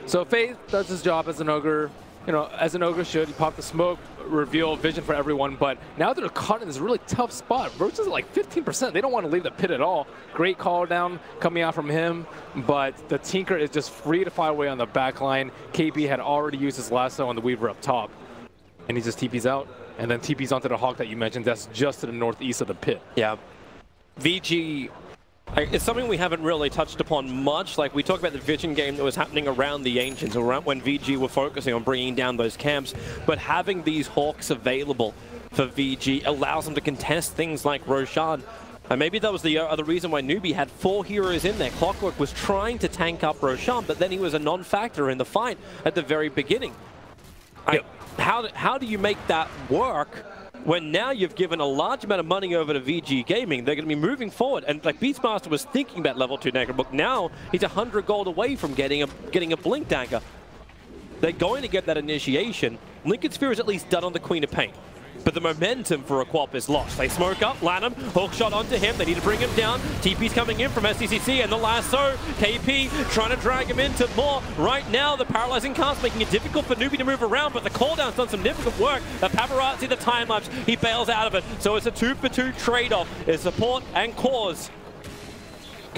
So Faith does his job as an Ogre. You know, as an Ogre should. He popped the smoke, reveal vision for everyone, but now they're caught in this really tough spot. Roach is at like 15%. They don't want to leave the pit at all. Great call down coming out from him, but the Tinker is just free to fire away on the back line. KP had already used his lasso on the Weaver up top, and he just TP's out, and then TP's onto the Hawk that you mentioned. That's just to the northeast of the pit. Yeah. VG, it's something we haven't really touched upon much. Like, we talked about the vision game that was happening around the Ancients, around when VG were focusing on bringing down those camps. But having these Hawks available for VG allows them to contest things like Roshan. And maybe that was the other reason why Newbee had 4 heroes in there. Clockwork was trying to tank up Roshan, but then he was a non-factor in the fight at the very beginning. How do you make that work when now you've given a large amount of money over to VG Gaming? They're going to be moving forward, and like Beastmaster was thinking about level 2 Necrobook. Now he's 100 gold away from getting a Blink Dagger. They're going to get that initiation. Lincoln Sphere is at least done on the Queen of Pain, but the momentum for Aquap is lost. They smoke up, Lanham, hook shot onto him. They need to bring him down. TP's coming in from SCCC, and the lasso. KP trying to drag him into more. Right now, the paralyzing cast making it difficult for Newbee to move around, but the cooldown's done some difficult work. The paparazzi, the time lapse, he bails out of it. So it's a 2-for-2 trade-off. It's support and cause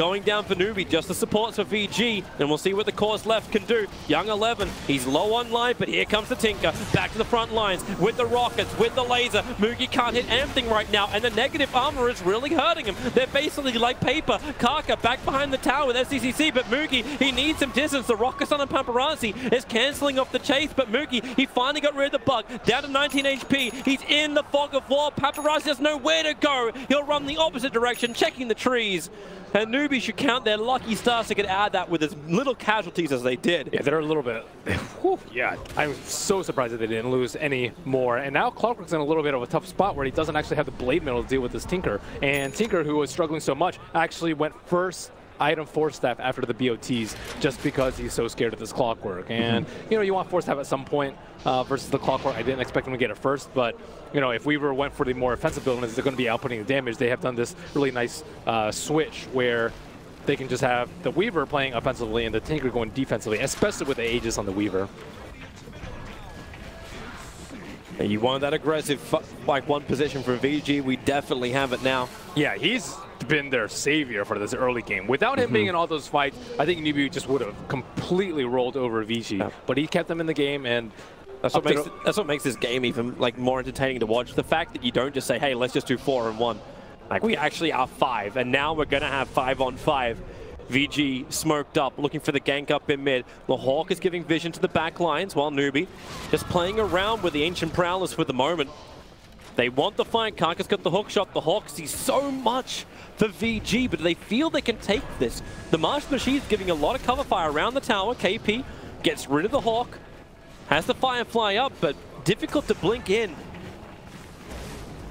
going down for Newbee, just the supports for VG, and we'll see what the cores left can do. Young 11, he's low on life, but here comes the Tinker, back to the front lines, with the rockets, with the laser. Moogie can't hit anything right now, and the negative armor is really hurting him. They're basically like paper. Kaka back behind the tower with SCCC, but Moogie, he needs some distance. The rockets on Paparazzi is cancelling off the chase, but Moogie, he finally got rid of the bug, down to 19 HP. He's in the fog of war. Paparazzi doesn't know where to go. He'll run the opposite direction, checking the trees. And Newbee should count their lucky stars to get add that with as little casualties as they did. Yeah, they're a little bit. Yeah, I'm so surprised that they didn't lose any more. And now Clockwork's in a little bit of a tough spot where he doesn't actually have the blade metal to deal with this Tinker. And Tinker, who was struggling so much, actually went first item Force Staff after the BOTs just because he's so scared of this Clockwork. And, you know, you want Force Staff at some point versus the Clockwork. I didn't expect him to get it first, but, you know, if Weaver went for the more offensive buildings, they're going to be outputting the damage. They have done this really nice switch where they can just have the Weaver playing offensively and the Tinker going defensively, especially with the Aegis on the Weaver. And you wanted that aggressive like one position from VG. We definitely have it now. Yeah, he's been their savior for this early game. Without him being in all those fights, I think Newbee just would have completely rolled over Vici. Yeah. But he kept them in the game, and that's what makes this game even like more entertaining to watch. The fact that you don't just say, hey, let's just do 4-on-1. Like, we actually are 5, and now we're going to have 5-on-5. VG smoked up, looking for the gank up in mid. The Hawk is giving vision to the back lines, while Newbee just playing around with the Ancient Prowlers for the moment. They want the fight. Kaka's got the hook shot. The Hawk sees so much for VG, but they feel they can take this. The Martian Machine's giving a lot of cover fire around the tower. KP gets rid of the Hawk, has the Firefly up, but difficult to blink in.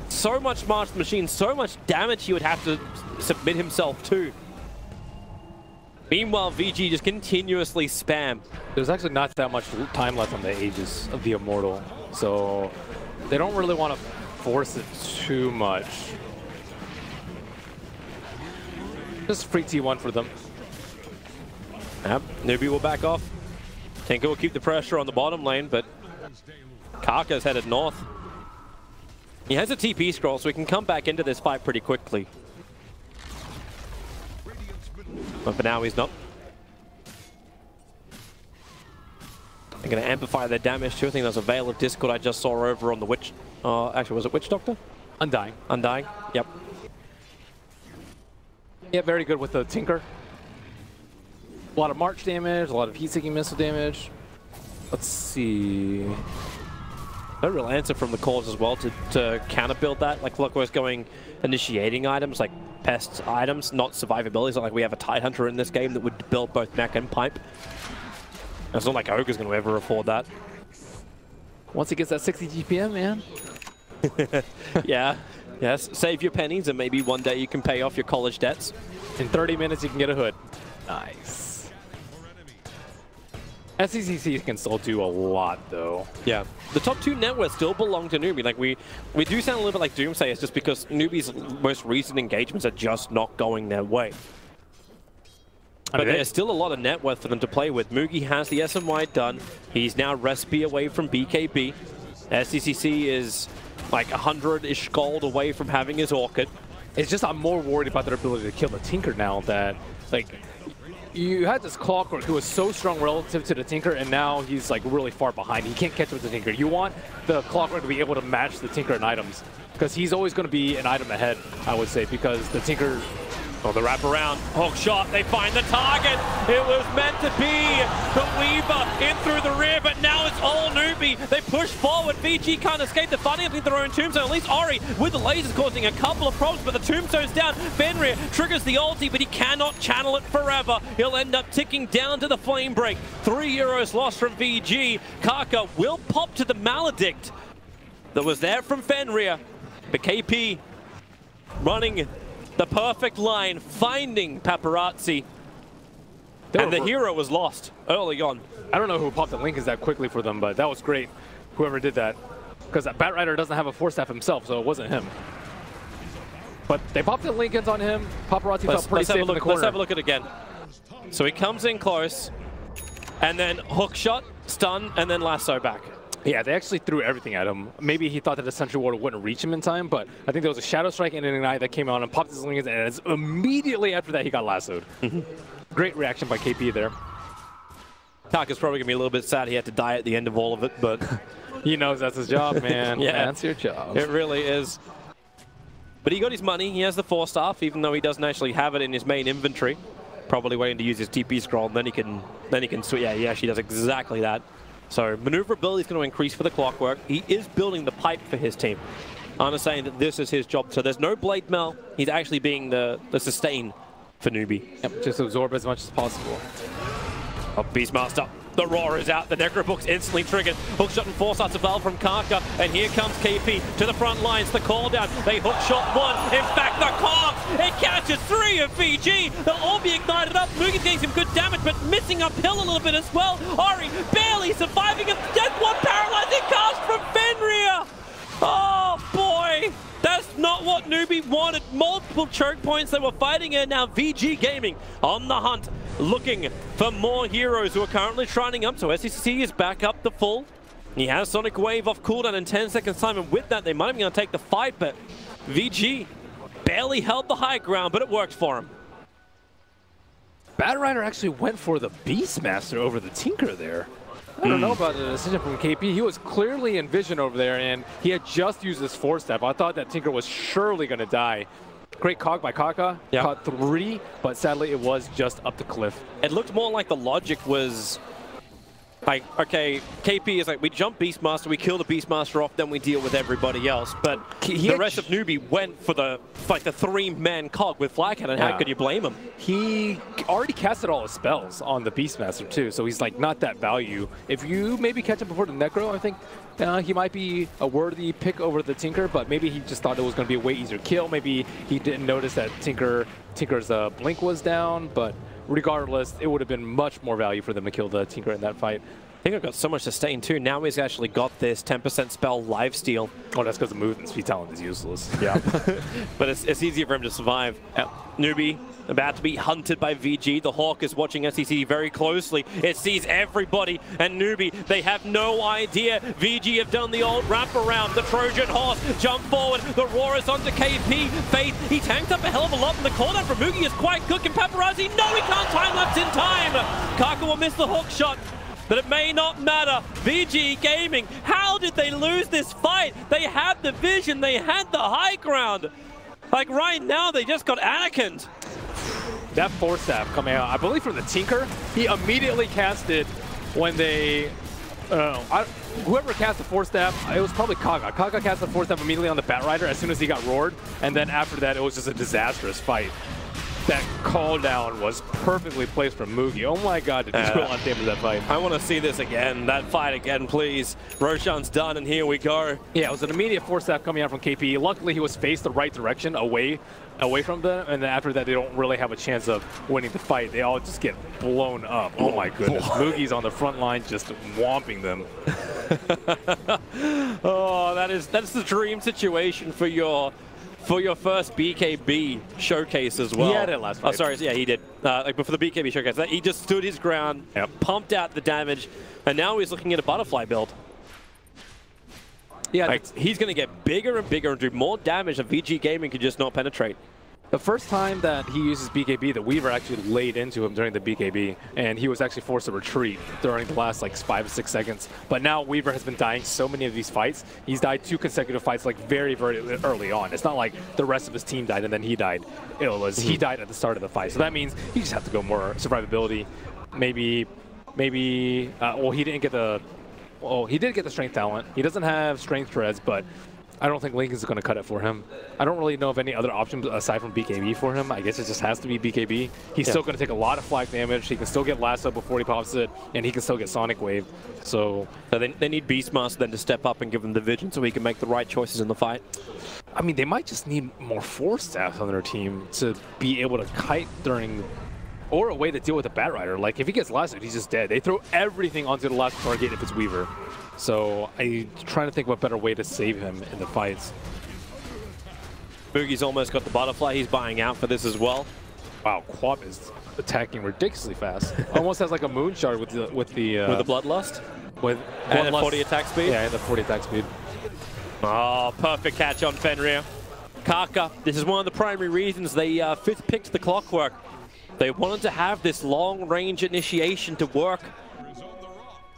So much Martian Machine, so much damage he would have to submit himself to. Meanwhile, VG just continuously spam. There's actually not that much time left on the Aegis of the Immortal, so they don't really want to force it too much. Just free T1 for them. Yep, Newbee will back off. Tinker will keep the pressure on the bottom lane, but Kaka's headed north. He has a TP scroll, so he can come back into this fight pretty quickly. But for now, he's not. They're going to amplify their damage too. I think there's a Veil of Discord I just saw over on the Witch. Actually, was it Witch Doctor? Undying. Undying, yep. Yeah, very good with the Tinker. A lot of March damage, a lot of heat-seeking missile damage. Let's see. No real answer from the cores as well to counter build that. Like Clockwork's going initiating items, like pest items, not survivability. It's not like we have a Tidehunter in this game that would build both mech and pipe. It's not like Ogre's going to ever afford that. Once he gets that 60 GPM, man. Yeah. Yes. Save your pennies and maybe one day you can pay off your college debts. In 30 minutes, you can get a hood. Nice. SCCC can still do a lot, though. Yeah. The top 2 networks still belong to Newbee. Like, we do sound a little bit like Doomsayers just because Newbee's most recent engagements are just not going their way. But there's still a lot of net worth for them to play with. Moogie has the SMY done. He's now Respi away from BKB. SCCC is like 100-ish gold away from having his Orchid. It's just I'm more worried about their ability to kill the Tinker now that, like, you had this Clockwork who was so strong relative to the Tinker, and now he's like really far behind. He can't catch up with the Tinker. You want the Clockwork to be able to match the Tinker in items, because he's always going to be an item ahead, I would say, because the Tinker... Oh, the wraparound. Hook shot. They find the target. It was meant to be. The Weaver in through the rear, but now it's all Newbee. They push forward. VG can't escape the fighting underneath their own tombstone. At least Ori with the lasers causing a couple of problems, but the tombstone's down. Fenrir triggers the ulti, but he cannot channel it forever. He'll end up ticking down to the flame break. 3 euros lost from VG. Kaka will pop to the Maledict that was there from Fenrir, but KP running the perfect line, finding Paparazzi. And the hero was lost early on. I don't know who popped the Lincolns that quickly for them, but that was great, whoever did that. Because that Batrider doesn't have a Force Staff himself, so it wasn't him. But they popped the Lincolns on him. Paparazzi felt pretty safe in the corner. Let's have a look at it again. So he comes in close, and then hook shot, stun, and then lasso back. Yeah, they actually threw everything at him. Maybe he thought that the Sentry Ward wouldn't reach him in time, but I think there was a Shadow Strike and an Ignite that came out and popped his Lings, and immediately after that he got lassoed. Great reaction by KP there. Kaka's probably going to be a little bit sad he had to die at the end of all of it, but he knows that's his job, man. Yeah, that's your job. It really is. But he got his money. He has the 4-staff, even though he doesn't actually have it in his main inventory. Probably waiting to use his TP scroll, and then he can switch. Yeah, he actually does exactly that. So maneuverability is going to increase for the Clockwork. He is building the pipe for his team. I'm saying that this is his job. So there's no Blade Mail. He's actually being the sustain for Newbee. Yep, just absorb as much as possible. Oh, Beastmaster. The Roar is out. The Necrobook's instantly triggered. Hookshot and Foresight of Val from Kaka. And here comes KP to the front lines. The call down. They hookshot one. In fact, the Cog. It catches 3 of VG. They'll all be ignited up. Mugen's getting some good damage, but missing uphill a little bit as well. Ori barely surviving a death. One paralyzing cast from Fenrir. Oh, boy. That's not what Newbee wanted. Multiple choke points they were fighting in. Now VG Gaming on the hunt, looking for more heroes who are currently shining up. So SCC is back up the full. He has Sonic Wave off cooldown in 10 seconds time, and with that they might be going to take the fight, but VG barely held the high ground, but it worked for him. Batrider actually went for the Beastmaster over the Tinker there. I don't know about the decision from KP. He was clearly in vision over there, and he had just used his 4-step. I thought that Tinker was surely going to die. Great cog by Kaka. Yep. Caught 3, but sadly it was just up the cliff. It looked more like the logic was like, okay, KP is like, we jump Beastmaster, we kill the Beastmaster off, then we deal with everybody else. But the rest of Newbee went for the 3-man cog with Flag Cannon. How could you blame him? He already casted all his spells on the Beastmaster too, so he's like not that value. If you maybe catch him before the Necro, I think he might be a worthy pick over the Tinker, but maybe he just thought it was going to be a way easier kill. Maybe he didn't notice that Tinker's blink was down, but regardless, it would have been much more value for them to kill the Tinker in that fight. Tinker got so much sustain too. Now he's actually got this 10% spell lifesteal. Oh, that's because the movement speed talent is useless. Yeah. But it's easier for him to survive. Newbee about to be hunted by VG. The Hawk is watching SCC very closely. It sees everybody, and Newbee, they have no idea. VG have done the old wrap around. The Trojan Horse jump forward. The Roar is onto KP. Faith, he tanked up a hell of a lot, and the cooldown from Mugi is quite good. Can Paparazzi? No, he can't time-lapse in time. Kaka will miss the hook shot. But it may not matter. VG Gaming, how did they lose this fight? They had the vision, they had the high ground. Like right now, they just got Anakin'd. That 4-staff coming out, I believe from the Tinker, he immediately cast it when they, whoever cast the 4-staff, it was probably Kaka. Kaka cast the 4-staff immediately on the Batrider as soon as he got roared, and then after that, it was just a disastrous fight. That call down was perfectly placed from Mugi. Oh my god, did he scroll on damage that fight. I want to see this again, that fight again, please. Roshan's done, and here we go. Yeah, it was an immediate 4-staff coming out from KP. Luckily, he was faced the right direction, away from them, and then after that, they don't really have a chance of winning the fight. They all just get blown up. Oh my goodness. Mugi's on the front line just whomping them. Oh, that's the dream situation for your first BKB showcase as well. He had it last fight. Oh, sorry, yeah, he did. But for the BKB showcase, he just stood his ground, pumped out the damage, and now he's looking at a butterfly build. Yeah, he's going to get bigger and bigger and do more damage than VG Gaming could just not penetrate. The first time that he uses BKB, the Weaver actually laid into him during the BKB, and he was actually forced to retreat during the last like 5 to 6 seconds. But now Weaver has been dying so many of these fights. He's died 2 consecutive fights like very, very early on. It's not like the rest of his team died and then he died. It was he died at the start of the fight. So that means you just have to go more survivability. Maybe, well, he didn't get the, well, he did get the strength talent. He doesn't have strength treads, but I don't think Link is going to cut it for him. I don't really know of any other options aside from BKB for him. I guess it just has to be BKB. He's still going to take a lot of flag damage. He can still get lasso before he pops it, and he can still get Sonic Wave. So they need Beastmaster then to step up and give him the vision so he can make the right choices in the fight. I mean, they might just need more 4-staffs on their team to be able to kite during, or a way to deal with the Batrider. Like, if he gets lassoed, he's just dead. They throw everything onto the last target if it's Weaver. So I'm trying to think of a better way to save him in the fights. Boogie's almost got the butterfly. He's buying out for this as well. Wow, Quap is attacking ridiculously fast. Almost has like a moon shard with the with the bloodlust. with And a 40 attack speed? Yeah, and the 40 attack speed. Oh, perfect catch on Fenrir. Kaka, this is one of the primary reasons they 5th picked the Clockwork. They wanted to have this long-range initiation to work.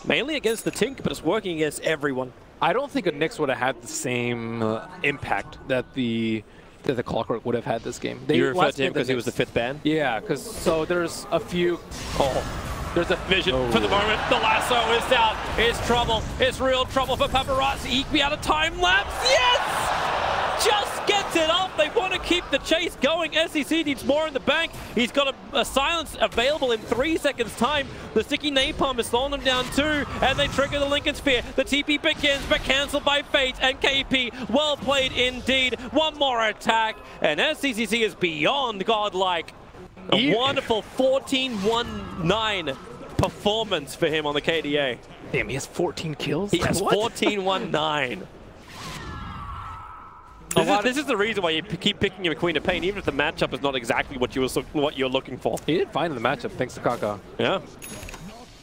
Mainly against the Tink, but it's working against everyone. I don't think a Nyx would have had the same impact that the Clockwork would have had this game. You referred to him because he was the 5th ban? Yeah, because so there's a few. There's a vision for the moment. The lasso is out. It's trouble. It's real trouble for Paparazzi. Eke me out of time lapse. Yes! Just gets it up. They want to keep the chase going. SEC needs more in the bank. He's got a silence available in 3 seconds time. The sticky napalm is slowing them down too, and they trigger the Lincoln Sphere. The TP begins, but cancelled by Fate and KP. Well played indeed. One more attack, and SCCC is beyond godlike. A wonderful 14-1-9 performance for him on the KDA. Damn, he has 14 kills? He has 14-1-9. This is the reason why you keep picking him a Queen of Pain, even if the matchup is not exactly what you're looking for. He did fine in the matchup, thanks to Kaka. Yeah.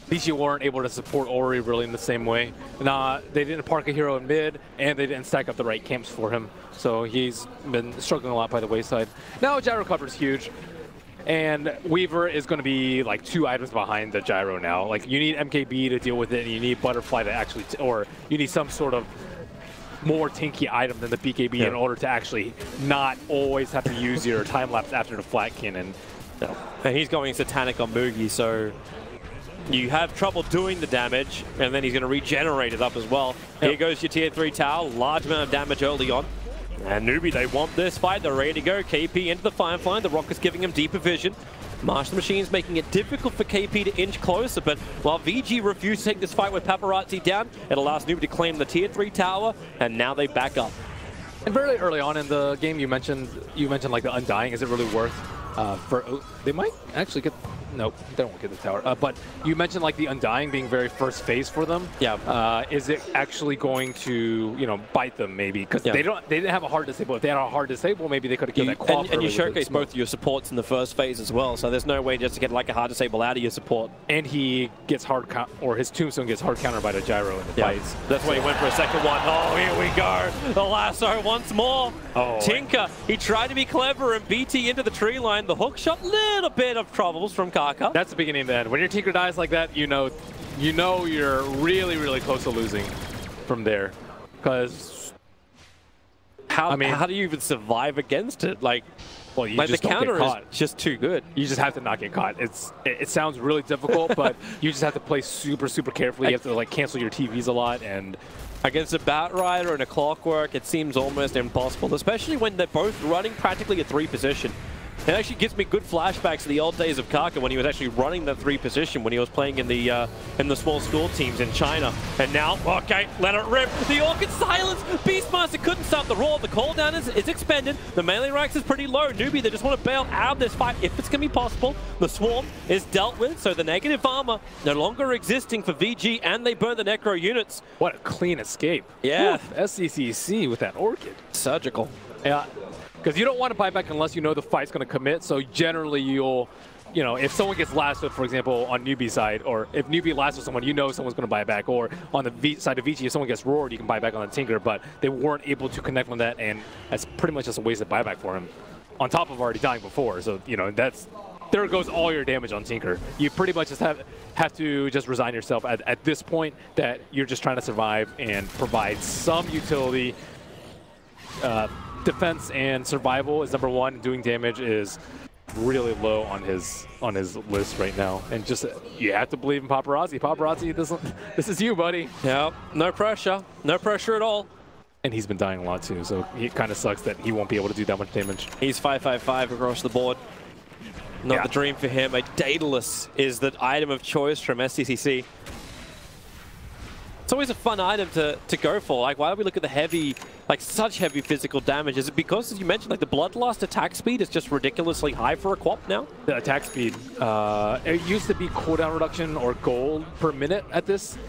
Vici weren't able to support Ori really in the same way. They didn't park a hero in mid, and they didn't stack up the right camps for him. So he's been struggling a lot by the wayside. Now gyro cover is huge. And Weaver is going to be like 2 items behind the gyro now. Like you need MKB to deal with it, and you need Butterfly to actually, or you need some sort of more tinky item than the BKB in order to actually not always have to use your time lapse after the flat cannon. No. And he's going Satanic on Mugi, so you have trouble doing the damage, and then he's going to regenerate it up as well. Here goes your tier 3 tower, large amount of damage early on. And Newbee, they want this fight, they're ready to go. KP into the Firefly, the Rocket's giving him deeper vision. Marshall Machine's making it difficult for KP to inch closer, but while VG refused to take this fight with Paparazzi down, it allows Newbee to claim the tier 3 tower, and now they back up. And very early on in the game, you mentioned like the Undying. Is it really worth they might actually get, nope, they don't get the tower. But you mentioned like the Undying being very first phase for them. Yeah. Is it actually going to, you know, bite them maybe? Because they didn't have a hard disable. If they had a hard disable, maybe they could have killed that quad. And you showcase both your supports in the first phase as well. So there's no way just to get like a hard disable out of your support. And he gets hard or his tombstone gets hard countered by the gyro in the fights. That's why he went for a second one. Oh, here we go. The lasso once more. Oh, Tinker, he tried to be clever and BT into the tree line. The hook shot, little bit of troubles from Kaka. That's the beginning of the end. When your Tinker dies like that, you know you're really, really close to losing from there. Because how do you even survive against it? Like, well, you like just the counter don't get caught. is just too good. You just have to not get caught. It sounds really difficult, but you just have to play super, super carefully. You have to like cancel your TVs a lot, and against a Bat Rider and a Clockwork, it seems almost impossible, especially when they're both running practically a 3 position. It actually gives me good flashbacks to the old days of Kaka when he was actually running the 3 position when he was playing in the small school teams in China. And now, okay, let it rip. The Orchid silence. Beastmaster couldn't stop the roar. The cooldown is expended. The melee ranks is pretty low. Newbee, they just want to bail out of this fight if it's going to be possible. The Swarm is dealt with, so the negative armor no longer existing for VG, and they burn the Necro units. What a clean escape. Yeah. Oof, SCCC with that Orchid. Surgical. Yeah. Because you don't want to buy back unless you know the fight's going to commit. So generally you'll, you know, if someone gets lasted, for example, on Newbee side, or if Newbee lasted someone, you know someone's going to buy back. Or on the side of Vici, if someone gets roared, you can buy back on the Tinker. But they weren't able to connect on that, and that's pretty much just a wasted buyback for him. On top of already dying before. So, you know, there goes all your damage on Tinker. You pretty much just have to just resign yourself at this point that you're just trying to survive and provide some utility. Defense and survival is #1. Doing damage is really low on his list right now. And just you have to believe in Paparazzi. Paparazzi, this is you, buddy. Yeah, no pressure. No pressure at all. And he's been dying a lot too, so it kind of sucks that he won't be able to do that much damage. He's 555 across the board. Not the dream for him. A Daedalus is the item of choice from SCCC. It's always a fun item to go for. Like, why do we look at the heavy, like such heavy physical damage? Is it because, as you mentioned, like the Bloodlust attack speed is just ridiculously high for a Quap now? The attack speed, it used to be cooldown reduction or gold per minute at this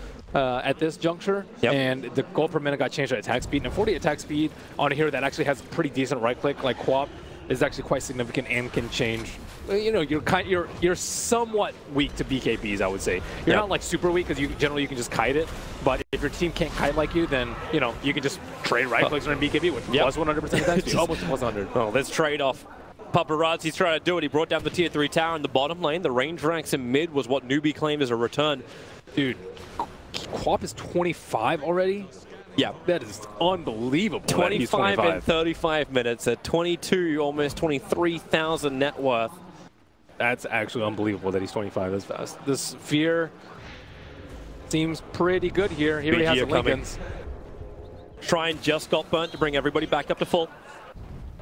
juncture, and the gold per minute got changed to attack speed. And 40 attack speed on a hero that actually has pretty decent right click like Quap, is actually quite significant and can change. You know, you're somewhat weak to BKBs, I would say. You're not like super weak because generally you can just kite it. But if your team can't kite like you, then you know you can just trade right clicks on BKB with plus 100% attack, almost plus 100. Oh, let's trade off. Paparazzi's trying to do it. He brought down the tier 3 tower in the bottom lane. The range ranks in mid was what Newbee claimed as a return. Dude, Quap is 25 already? Yeah, that is unbelievable. 25 in 35 minutes at 22, almost 23,000 net worth. That's actually unbelievable that he's 25 this fast. This Fear seems pretty good here. He already has the Lincolns. Shrine just got burnt to bring everybody back up to full.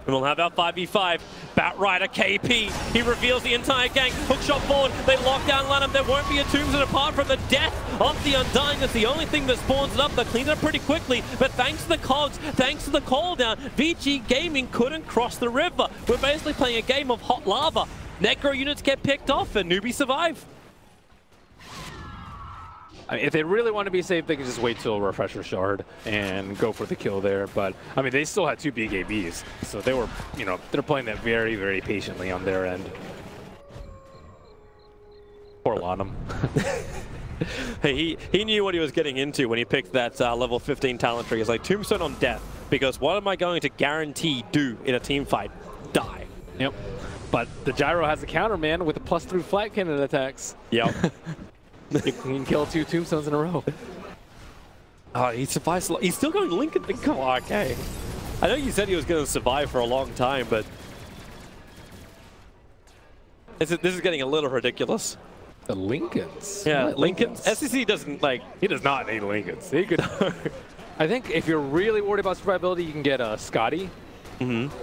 And we'll have our 5v5. Batrider KP. He reveals the entire gang. Hookshot forward. They lock down Lanham. There won't be a tombstone apart from the death of the Undying. That's the only thing that spawns it up. They clean it up pretty quickly. But thanks to the cogs, thanks to the call down, Vici Gaming couldn't cross the river. We're basically playing a game of hot lava. Necro units get picked off and Newbee survive. I mean, if they really want to be safe, they can just wait till Refresher Shard and go for the kill there. But, I mean, they still had 2 BKBs. So they were, you know, they're playing that very, very patiently on their end. Poor Lanham. Hey, he knew what he was getting into when he picked that level 15 talent tree. He's like, Tombstone on death. Because what am I going to guarantee do in a team fight? Die. Yep. But the Gyro has a counter, man, with the +3 flat cannon attacks. Yep. You can kill 2 tombstones in a row. Oh, he survives. He's still going Lincoln. Come on, okay. I know you said he was going to survive for a long time, but this is getting a little ridiculous. The Lincolns? Yeah, Lincolns. SEC doesn't like. He does not need Lincolns. He could. I think if you're really worried about survivability, you can get Scotty. Mm-hmm.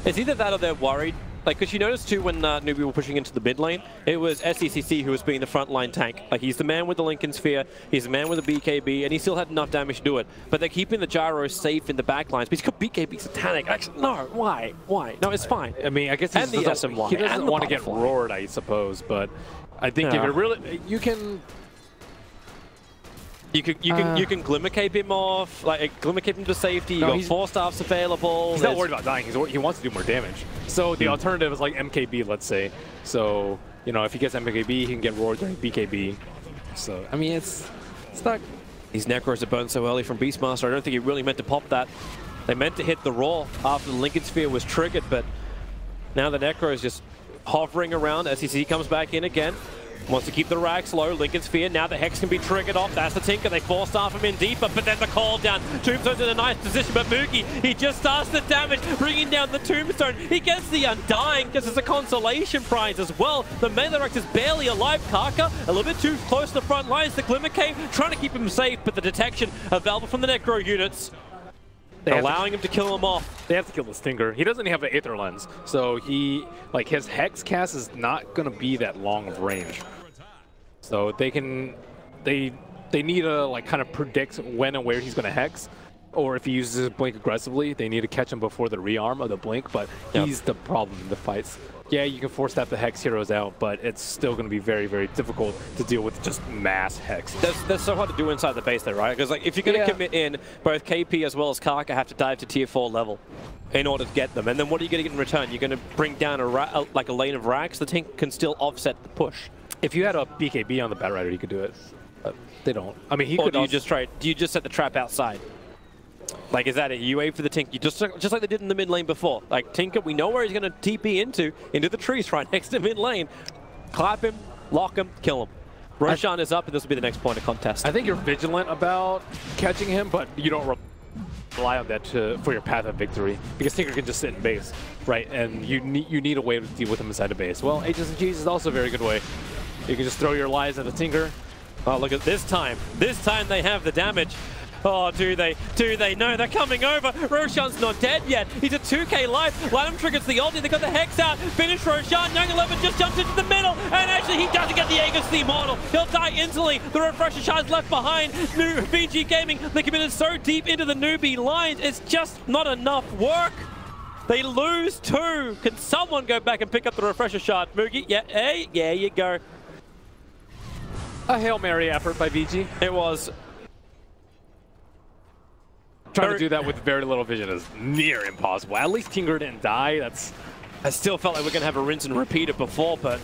It's either that or they're worried. Like, because you notice too when Newbee were pushing into the mid lane, it was SECC who was being the frontline tank. Like, he's the man with the Lincoln Sphere, he's the man with the BKB, and he still had enough damage to do it. But they're keeping the Gyro safe in the back lines because BKB satanic. Actually, no, why? Why? No, it's fine. I mean, I guess he doesn't want to get roared, I suppose. But I think if you're really, you can. You can glimmer cape him off, like glimmer cape him to safety. You got 4 staffs available. He's not worried about dying. He wants to do more damage. So the alternative is like MKB, let's say. So you know, if he gets MKB, he can get roared during BKB. So I mean, it's not. These Necros are burned so early from Beastmaster. I don't think he really meant to pop that. They meant to hit the Roar after the Lincoln Sphere was triggered, but now the Necro is just hovering around. SEC comes back in again. Wants to keep the racks low. Lincoln Sphere. Now the Hex can be triggered off. That's the Tinker. They force staff him in deeper, but then the call down. Tombstone's in a nice position, but Mookie, he just starts the damage, bringing down the Tombstone. He gets the Undying just as a consolation prize as well. The melee Rex is barely alive. Kaka a little bit too close to the front lines. The Glimmer Cave trying to keep him safe, but the detection available from the Necro units, allowing him to kill him off. They have to kill the Stinger. He doesn't have the Aether Lens, so his Hex cast is not going to be that long of range. So they need to like kind of predict when and where he's going to Hex, or if he uses his Blink aggressively, they need to catch him before the rearm of the Blink. But he's the problem in the fights. Yeah, you can force that the Hex heroes out, but it's still going to be very, very difficult to deal with just mass Hex. That's so hard to do inside the base though, right? Because like if you're going to commit in, both KP as well as Kaka have to dive to tier 4 level in order to get them. And then what are you going to get in return? You're going to bring down a lane of racks. The tank can still offset the push. If you had a BKB on the Batrider, you could do it. But they don't. I mean, do you just try? Do you just set the trap outside? Like, is that it? You wait for the Tinker, you just like they did in the mid lane before. Like, Tinker, we know where he's going to TP into the trees right next to mid lane. Clap him, lock him, kill him. Roshan is up, and this will be the next point of contest. I think you're vigilant about catching him, but you don't rely on that for your path of victory, because Tinker can just sit in base, right? And you need a way to deal with him inside the base. Well, H's and G's is also a very good way. You can just throw your lies at the Tinker. Oh, look at this time. This time they have the damage. Oh, do they? No, they're coming over. Roshan's not dead yet. He's at 2k life. Lanham triggers the ulti. They got the Hex out. Finish Roshan. Young 11 just jumps into the middle. And actually, he doesn't get the Aegis the Immortal. He'll die instantly. The Refresher Shard's left behind. New VG Gaming, they committed so deep into the Newbee lines. It's just not enough work. They lose 2. Can someone go back and pick up the Refresher Shard? Moogie, yeah, hey, yeah, you go. A Hail Mary effort by VG. It was. Trying to do that with very little vision is near impossible. At least Tinker didn't die. I still felt like we're going to have a rinse and repeat it before, but...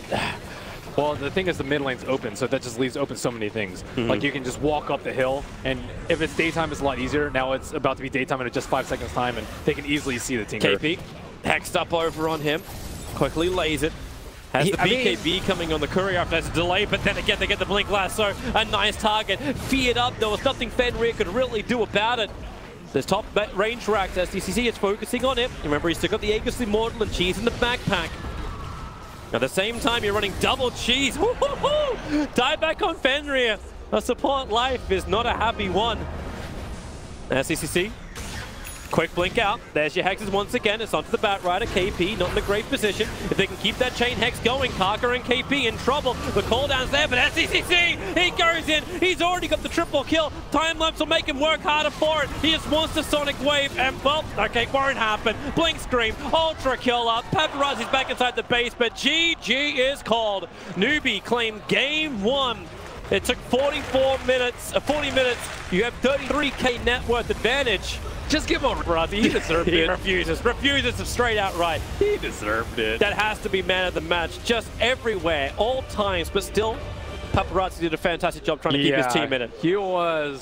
Well, the thing is the mid lane's open, so that just leaves open so many things. Like you can just walk up the hill, and if it's daytime, it's a lot easier. Now it's about to be daytime in just 5 seconds time, and they can easily see the Tinker. KP, hexed up over on him, quickly lays it. Has the BKB coming on the courier after there's a delay, but then again they get the blink lasso. A nice target, feared up. There was nothing Fenrir could really do about it. This top range racks, SDCC is focusing on it. Remember, he's still got the Aegis Immortal and Cheese in the backpack. At the same time, you're running double Cheese. Die back on Fenrir. A support life is not a happy one. SDCC. Quick blink out. There's your hexes once again. It's onto the Batrider. KP not in a great position. If they can keep that chain hex going, Parker and KP in trouble. The cooldown's there, but SCCC, he goes in. He's already got the triple kill. Time lapse will make him work harder for it. He just wants the Sonic Wave, and well, okay, won't happen. Blink Scream, Ultra Kill up. Paparazzi's back inside the base, but GG is called. Newbee claimed game 1. It took 40 minutes. You have 33k net worth advantage. Just give him a Paparazzi. He deserved it. He refuses straight outright. He deserved it. That has to be man of the match, just everywhere, all times, but still, Paparazzi did a fantastic job trying to keep his team in it. He was